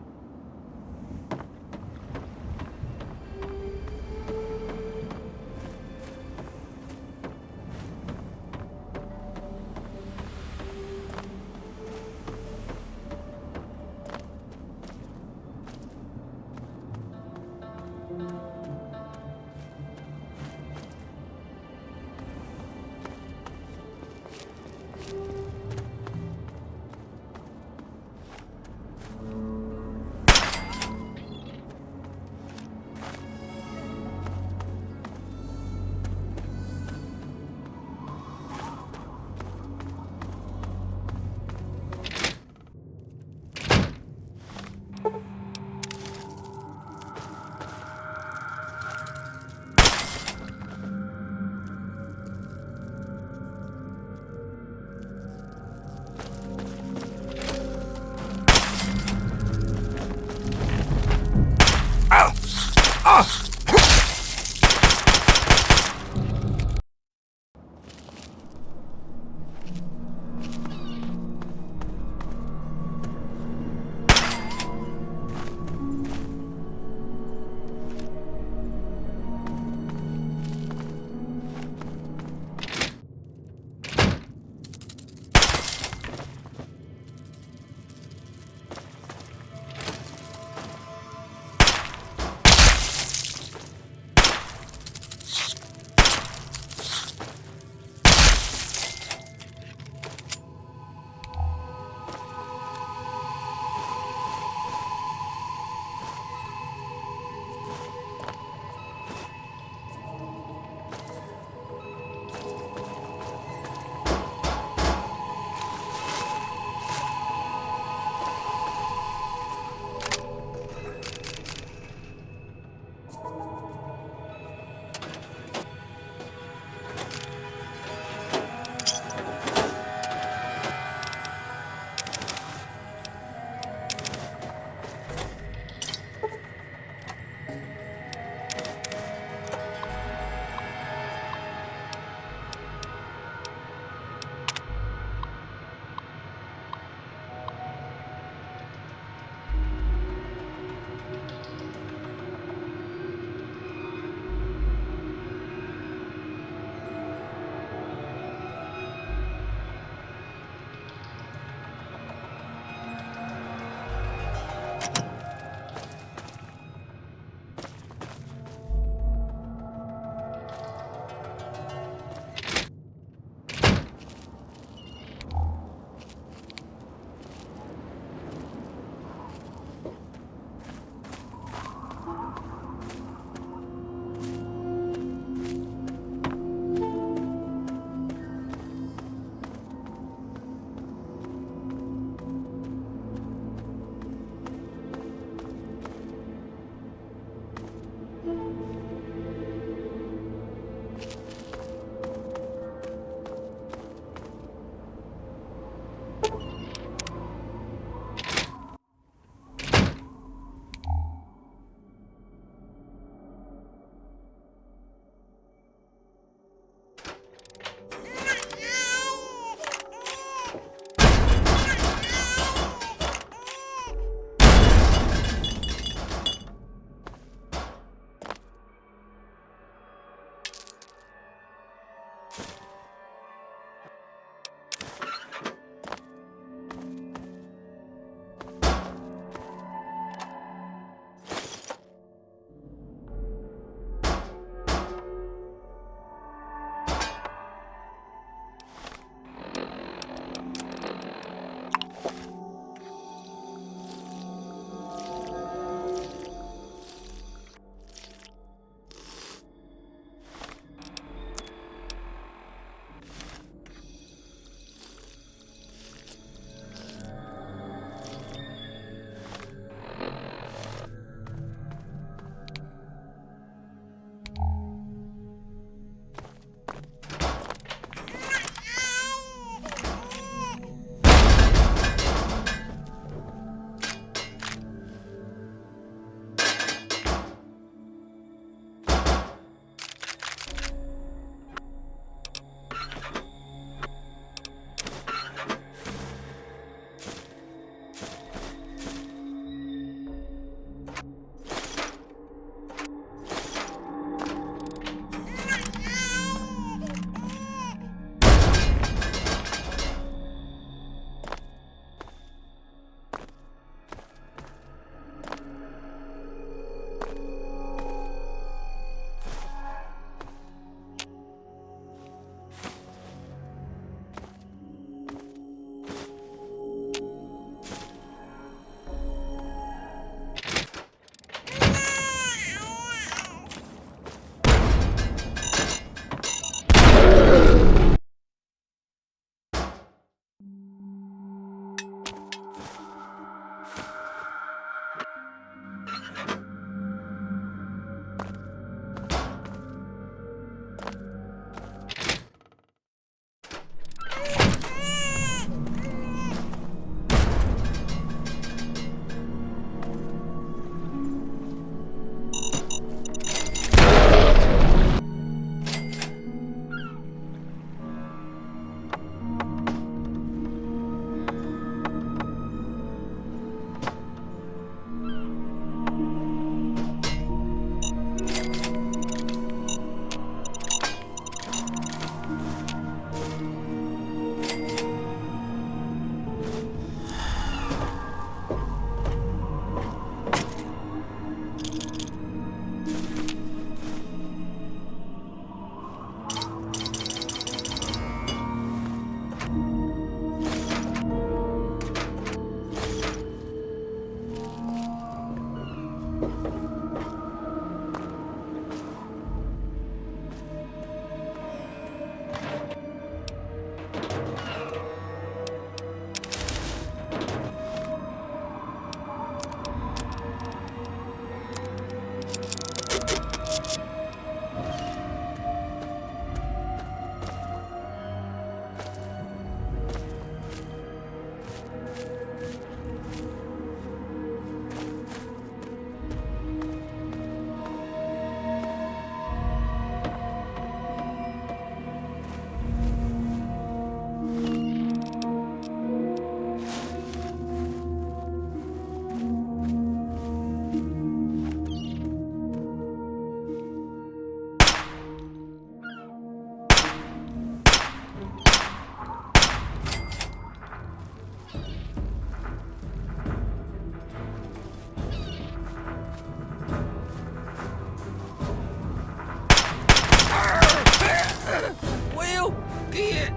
N: Will, dear.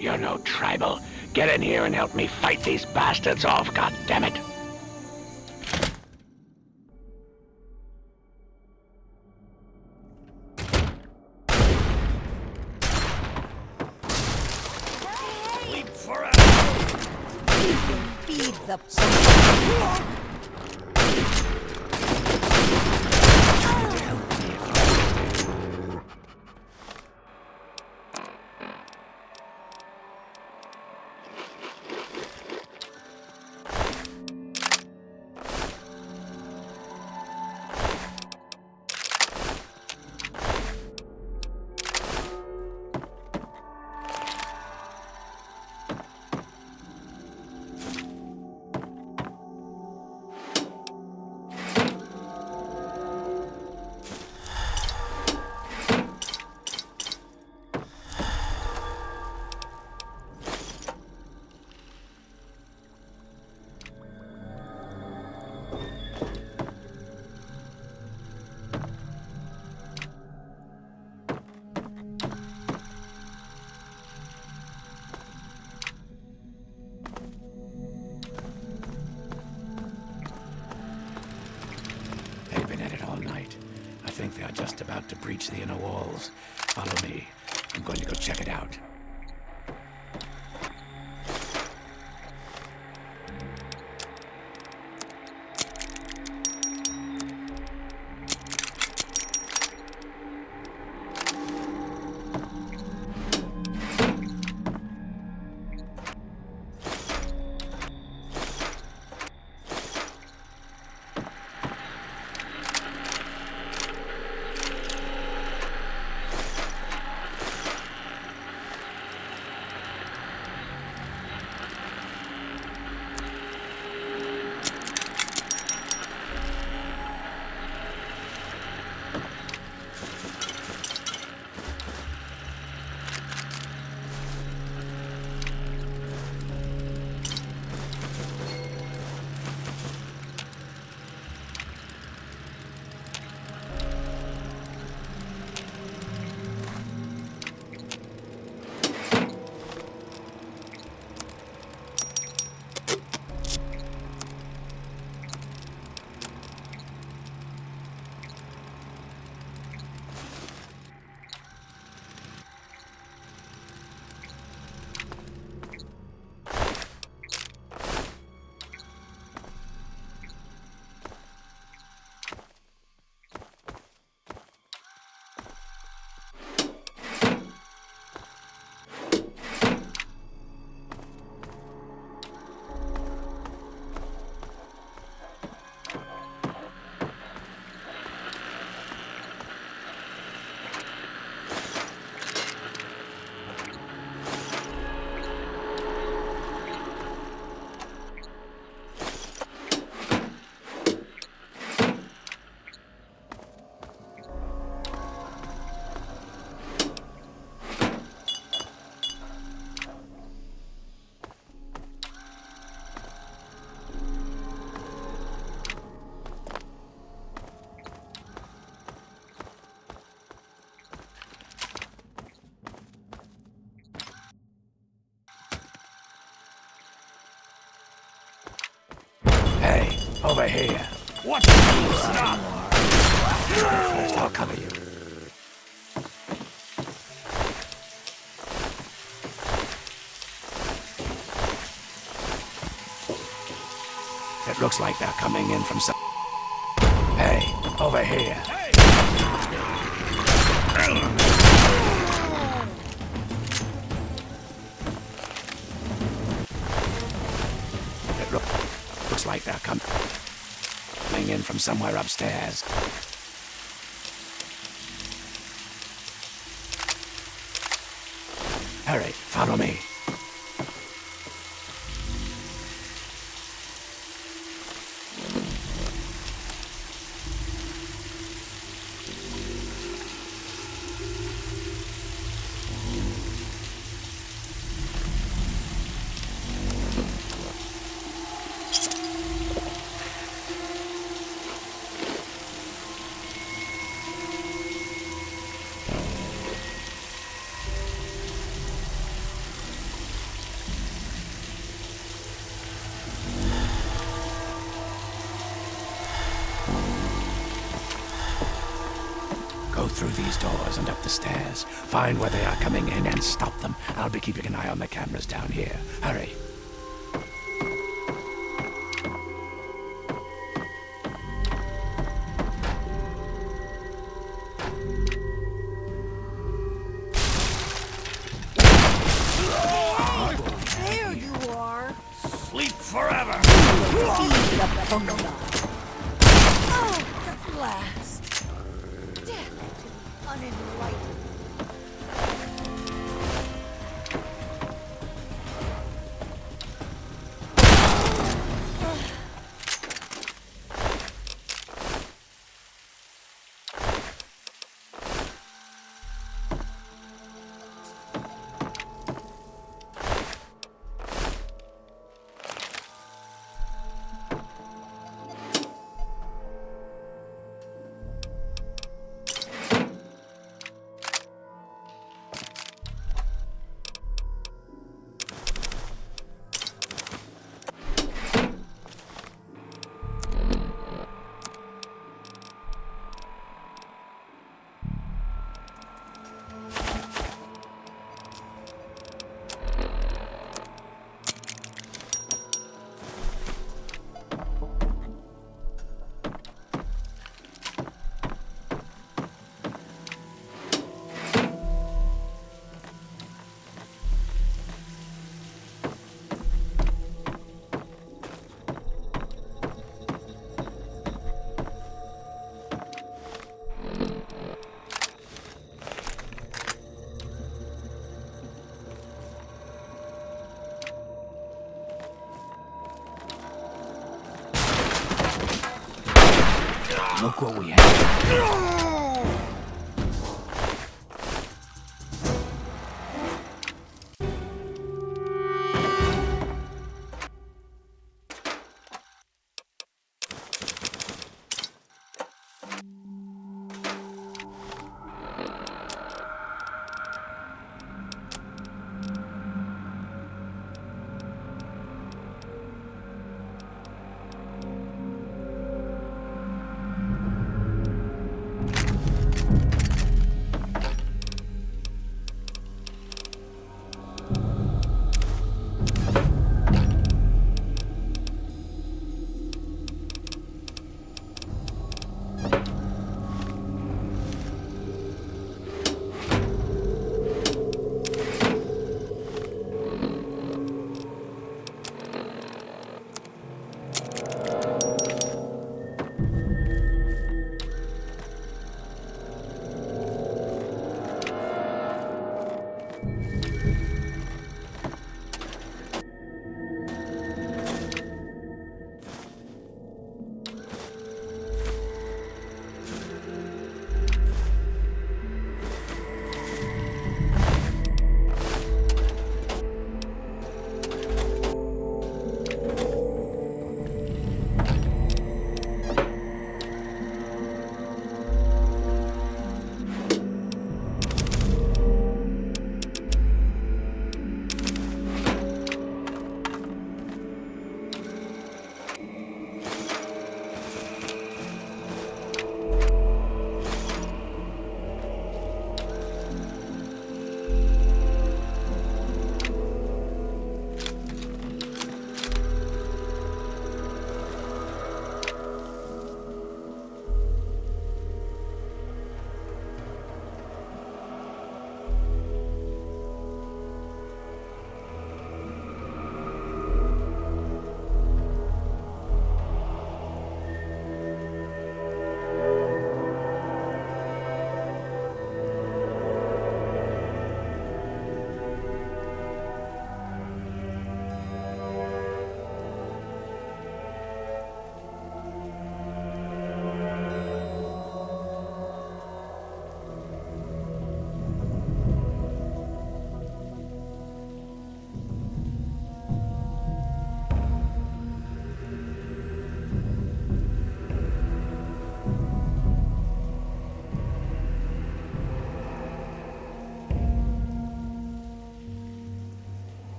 O: You're no tribal. Get in here and help me fight these bastards off, goddammit.
B: Leap forever!
M: Feed the...
N: They've been at it all night. I think they are just about to breach the inner walls. Follow me. I'm going to go check it out. Hey, over here.
B: What the hell? Stop!
N: First, I'll cover you. It looks like they're coming in from some... Hey, over here. It looks like they're coming in from somewhere upstairs. Hurry, follow me.
O: doors and up the stairs. Find where they are coming in and stop them. I'll be keeping an eye on the cameras down here. Hurry.
M: There you are.
O: Sleep forever!
M: Oh, at last. Death to the unenlightened.
O: Look what we have.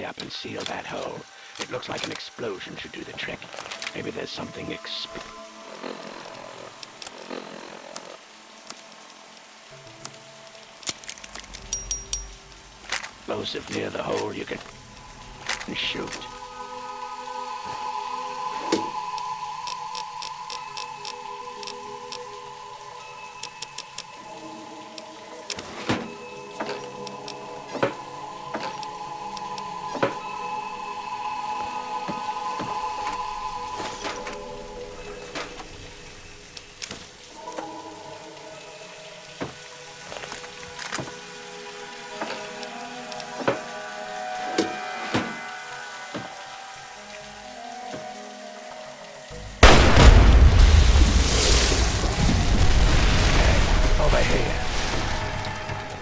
O: up and seal that hole. It looks like an explosion should do the trick. Maybe there's something explosive near the hole you can shoot.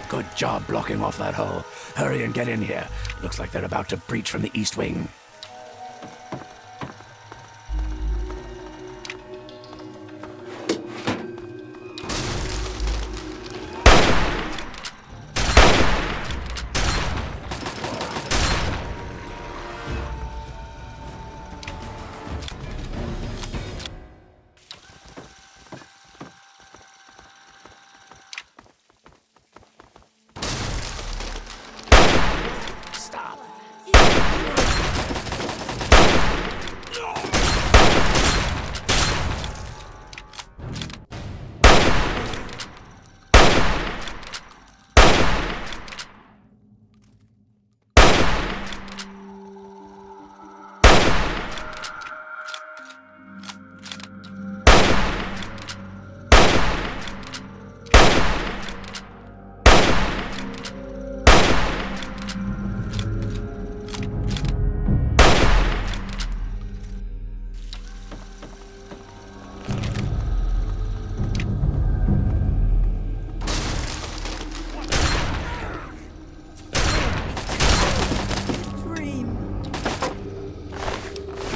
O: Good job blocking off that hole. Hurry and get in here. Looks like they're about to breach from the east wing.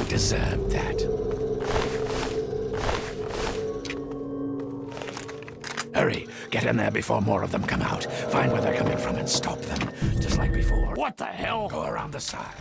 O: Deserved that. Hurry, get in there before more of them come out. Find where they're coming from and stop them. Just like before. What the hell? Go around the side.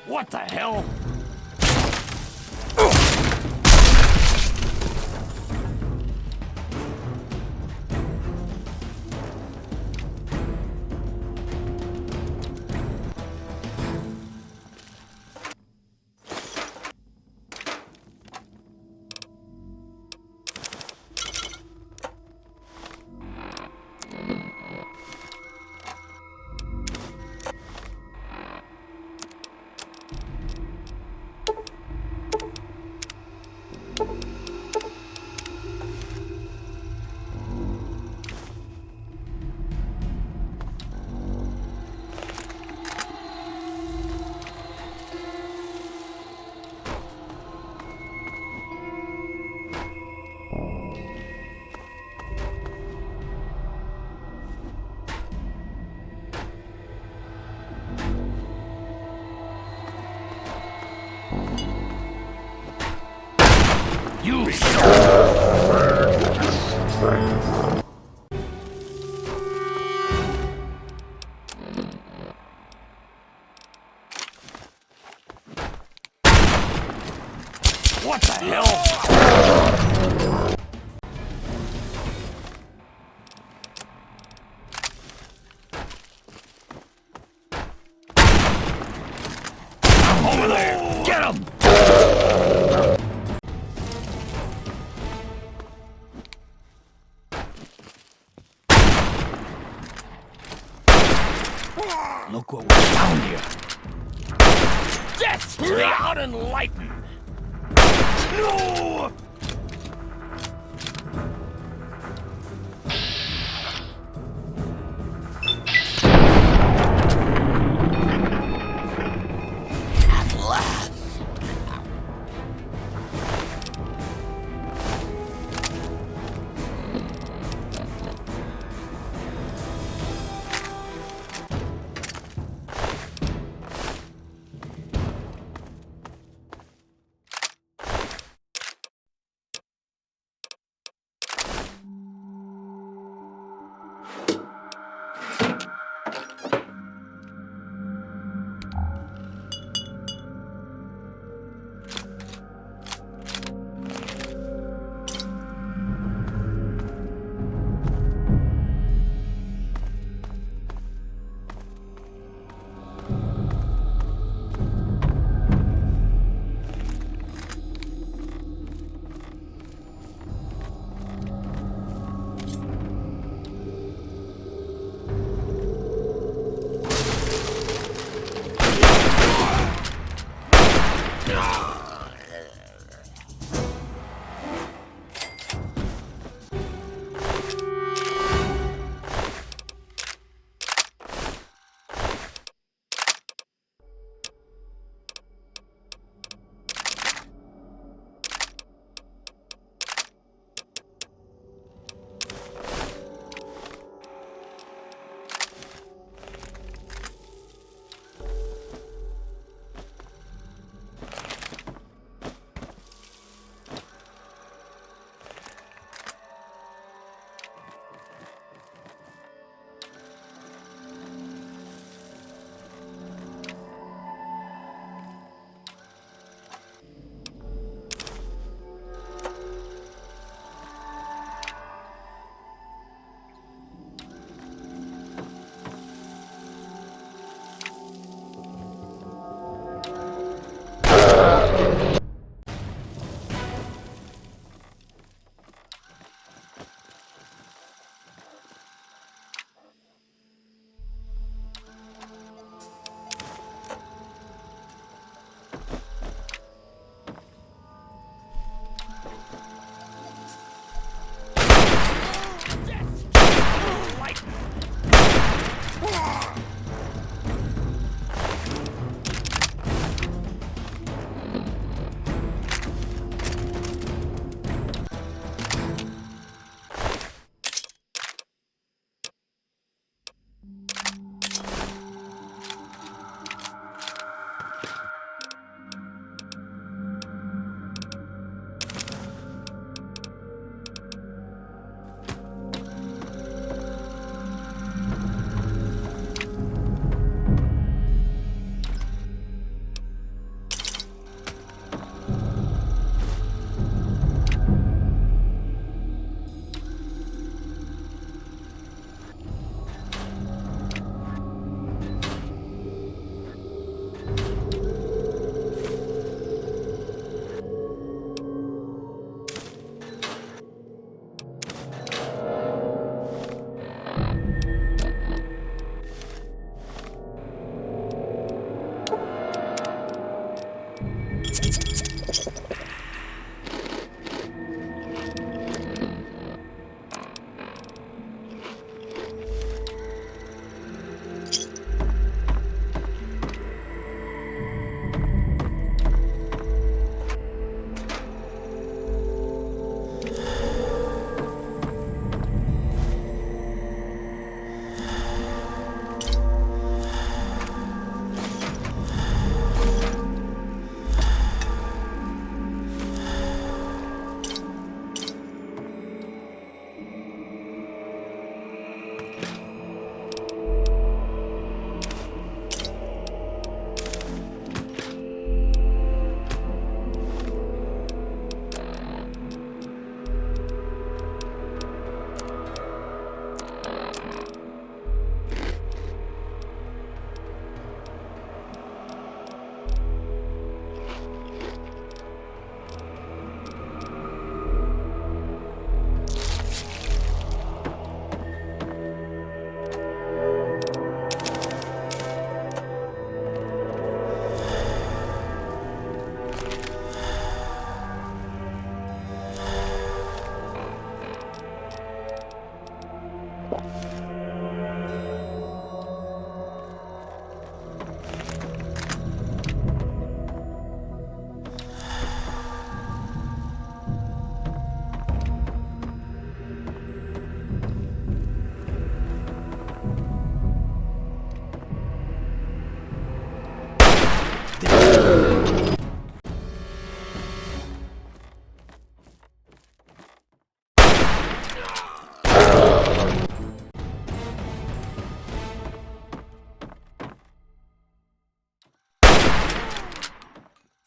O: What the hell? What the hell? Over there! Get him!
B: No!
O: At last.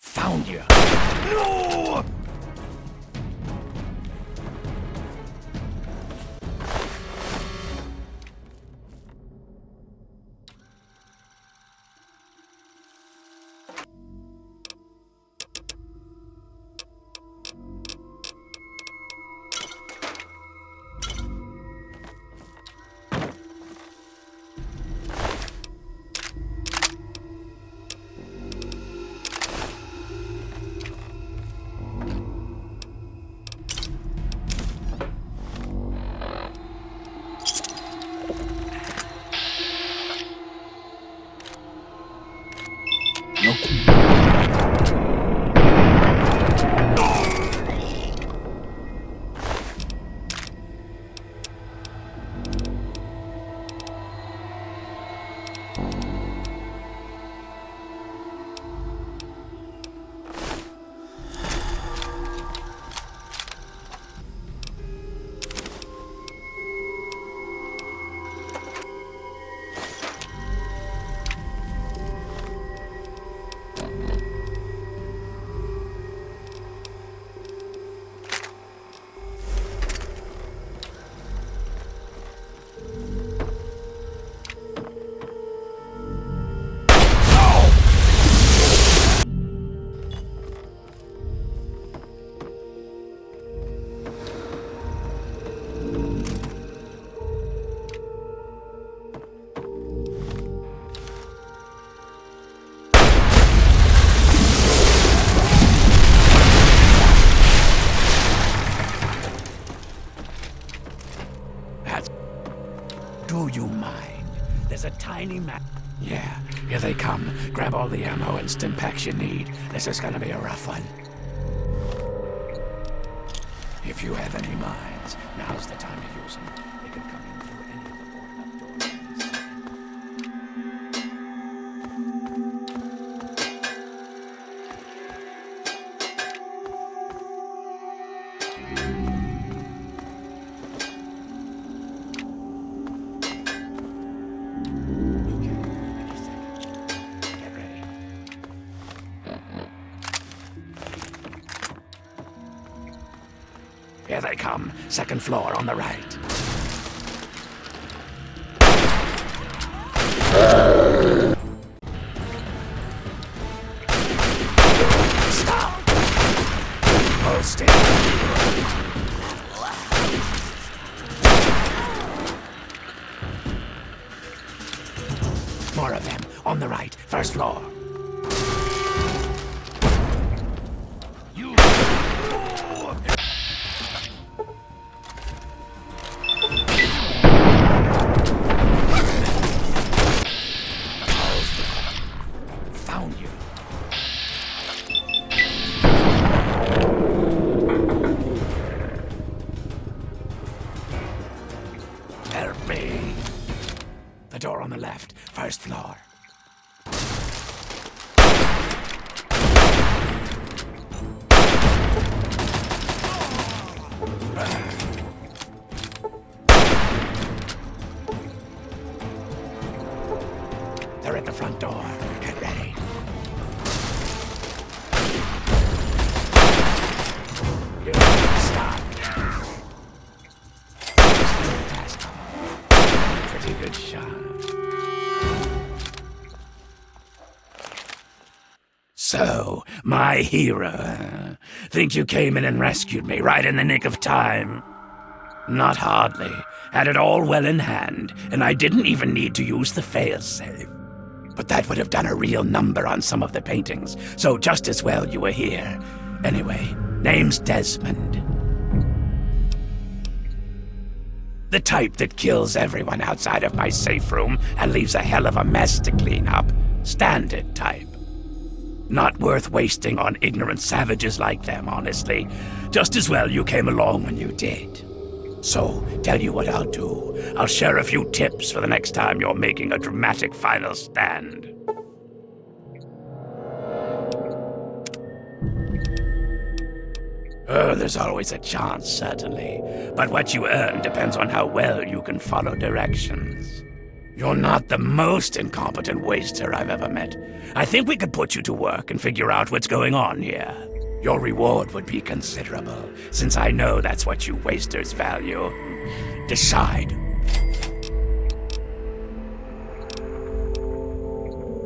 O: Found you. No! Do you mind? There's a tiny map. Yeah, here they come. Grab all the ammo and stim packs you need. This is gonna be a rough one. If you have any mines, now's the time to use them. They can come in through any of the boarded up doorways. Here they come. Second floor on the right. Stop! Hold still. More of them. On the right. First floor. The door on the left, first floor. They're at the front door. Get ready. You stop. Pretty good shot. So, my hero, think you came in and rescued me right in the nick of time? Not hardly. Had it all well in hand, and I didn't even need to use the failsafe. But that would have done a real number on some of the paintings, so just as well you were here. Anyway, name's Desmond. The type that kills everyone outside of my safe room and leaves a hell of a mess to clean up. Standard type. Not worth wasting on ignorant savages like them, honestly. Just as well you came along when you did. So, tell you what I'll do. I'll share a few tips for the next time you're making a dramatic final stand. Oh, there's always a chance, certainly. But what you earn depends on how well you can follow directions. You're not the most incompetent waster I've ever met. I think we could put you to work and figure out what's going on here. Your reward would be considerable, since I know that's what you wasters value. Decide.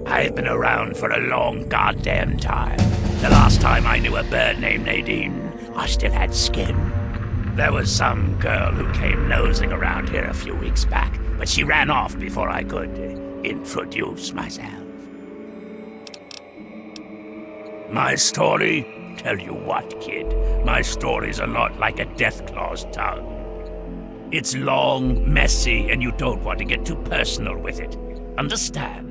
O: I've been around for a long goddamn time. The last time I knew a bird named Nadine, I still had skin. There was some girl who came nosing around here a few weeks back, but she ran off before I could introduce myself. My story? Tell you what, kid. My story's a lot like a Deathclaw's tongue. It's long, messy, and you don't want to get too personal with it. Understand?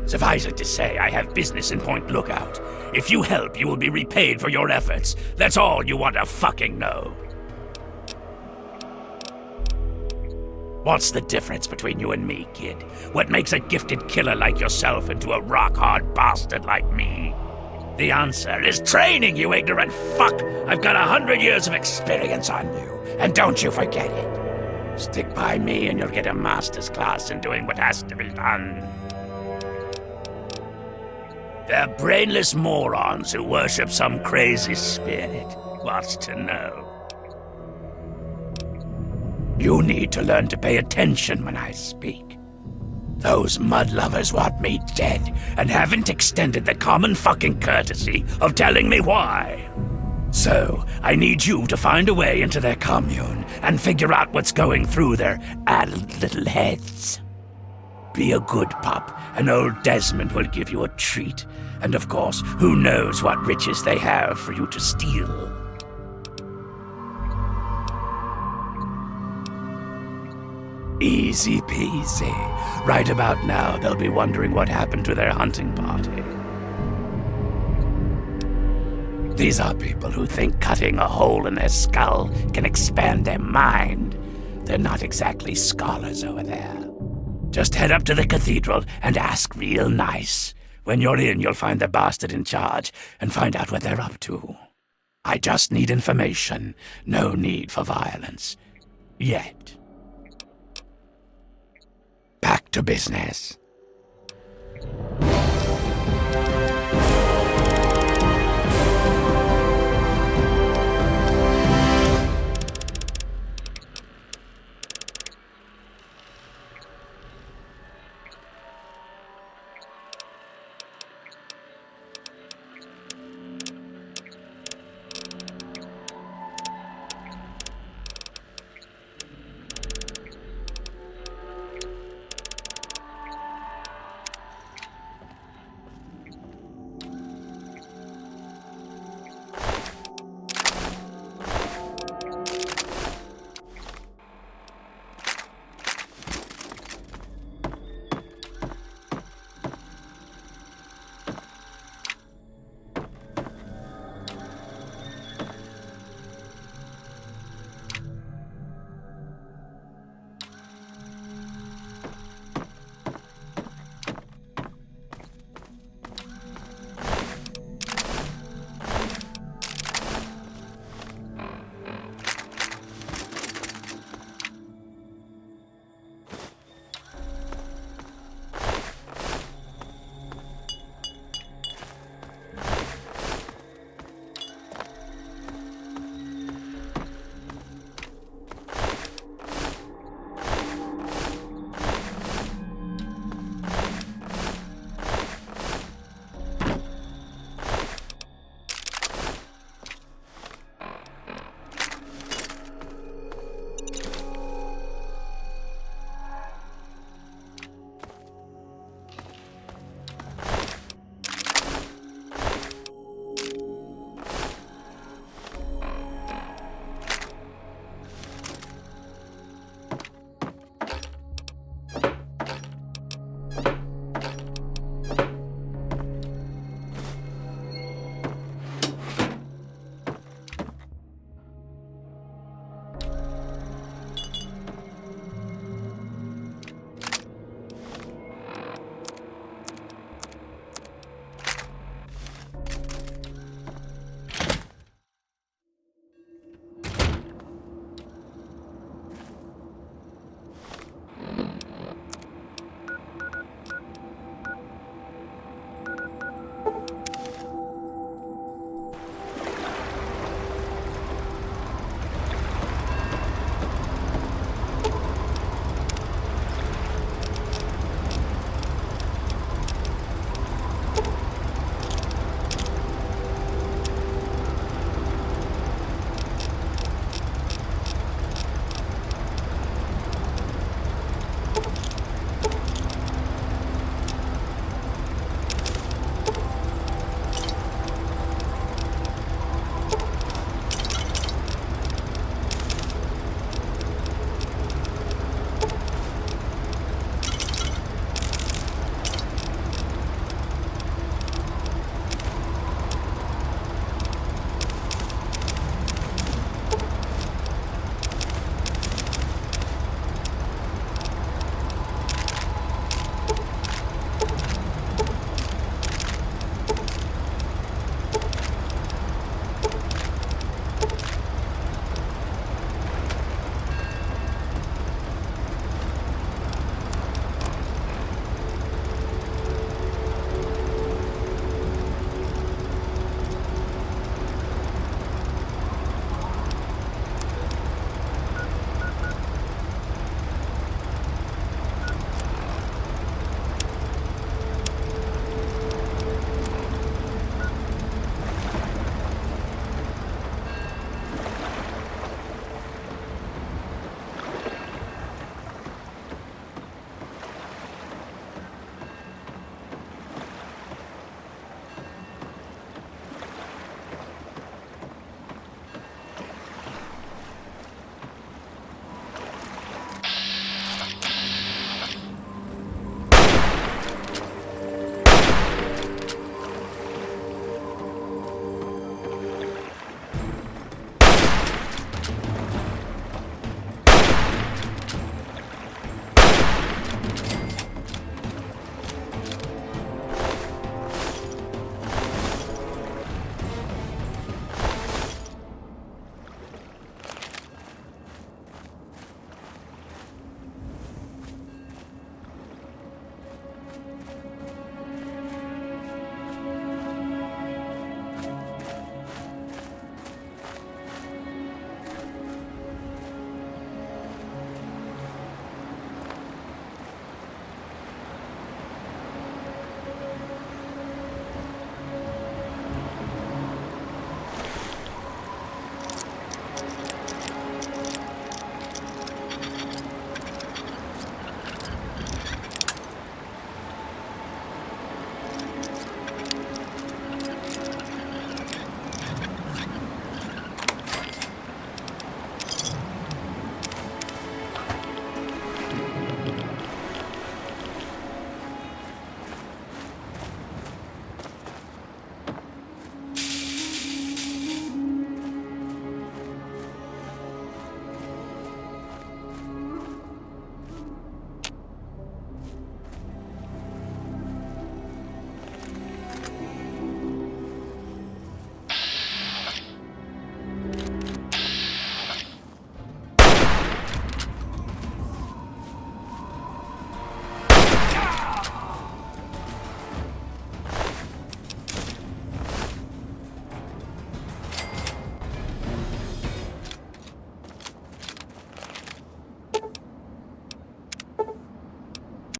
O: Suffice it to say, I have business in Point Lookout. If you help, you will be repaid for your efforts. That's all you want to fucking know. What's the difference between you and me, kid? What makes a gifted killer like yourself into a rock-hard bastard like me? The answer is training, you ignorant fuck! I've got 100 years of experience on you, and don't you forget it. Stick by me and you'll get a master's class in doing what has to be done. They're brainless morons who worship some crazy spirit. What's to know? You need to learn to pay attention when I speak. Those mud lovers want me dead and haven't extended the common fucking courtesy of telling me why. So, I need you to find a way into their commune and figure out what's going through their addled little heads. Be a good pup, and old Desmond will give you a treat. And of course, who knows what riches they have for you to steal. Easy peasy. Right about now, they'll be wondering what happened to their hunting party. These are people who think cutting a hole in their skull can expand their mind. They're not exactly scholars over there. Just head up to the cathedral and ask real nice. When you're in, you'll find the bastard in charge and find out what they're up to. I just need information. No need for violence. Yet. Back to business.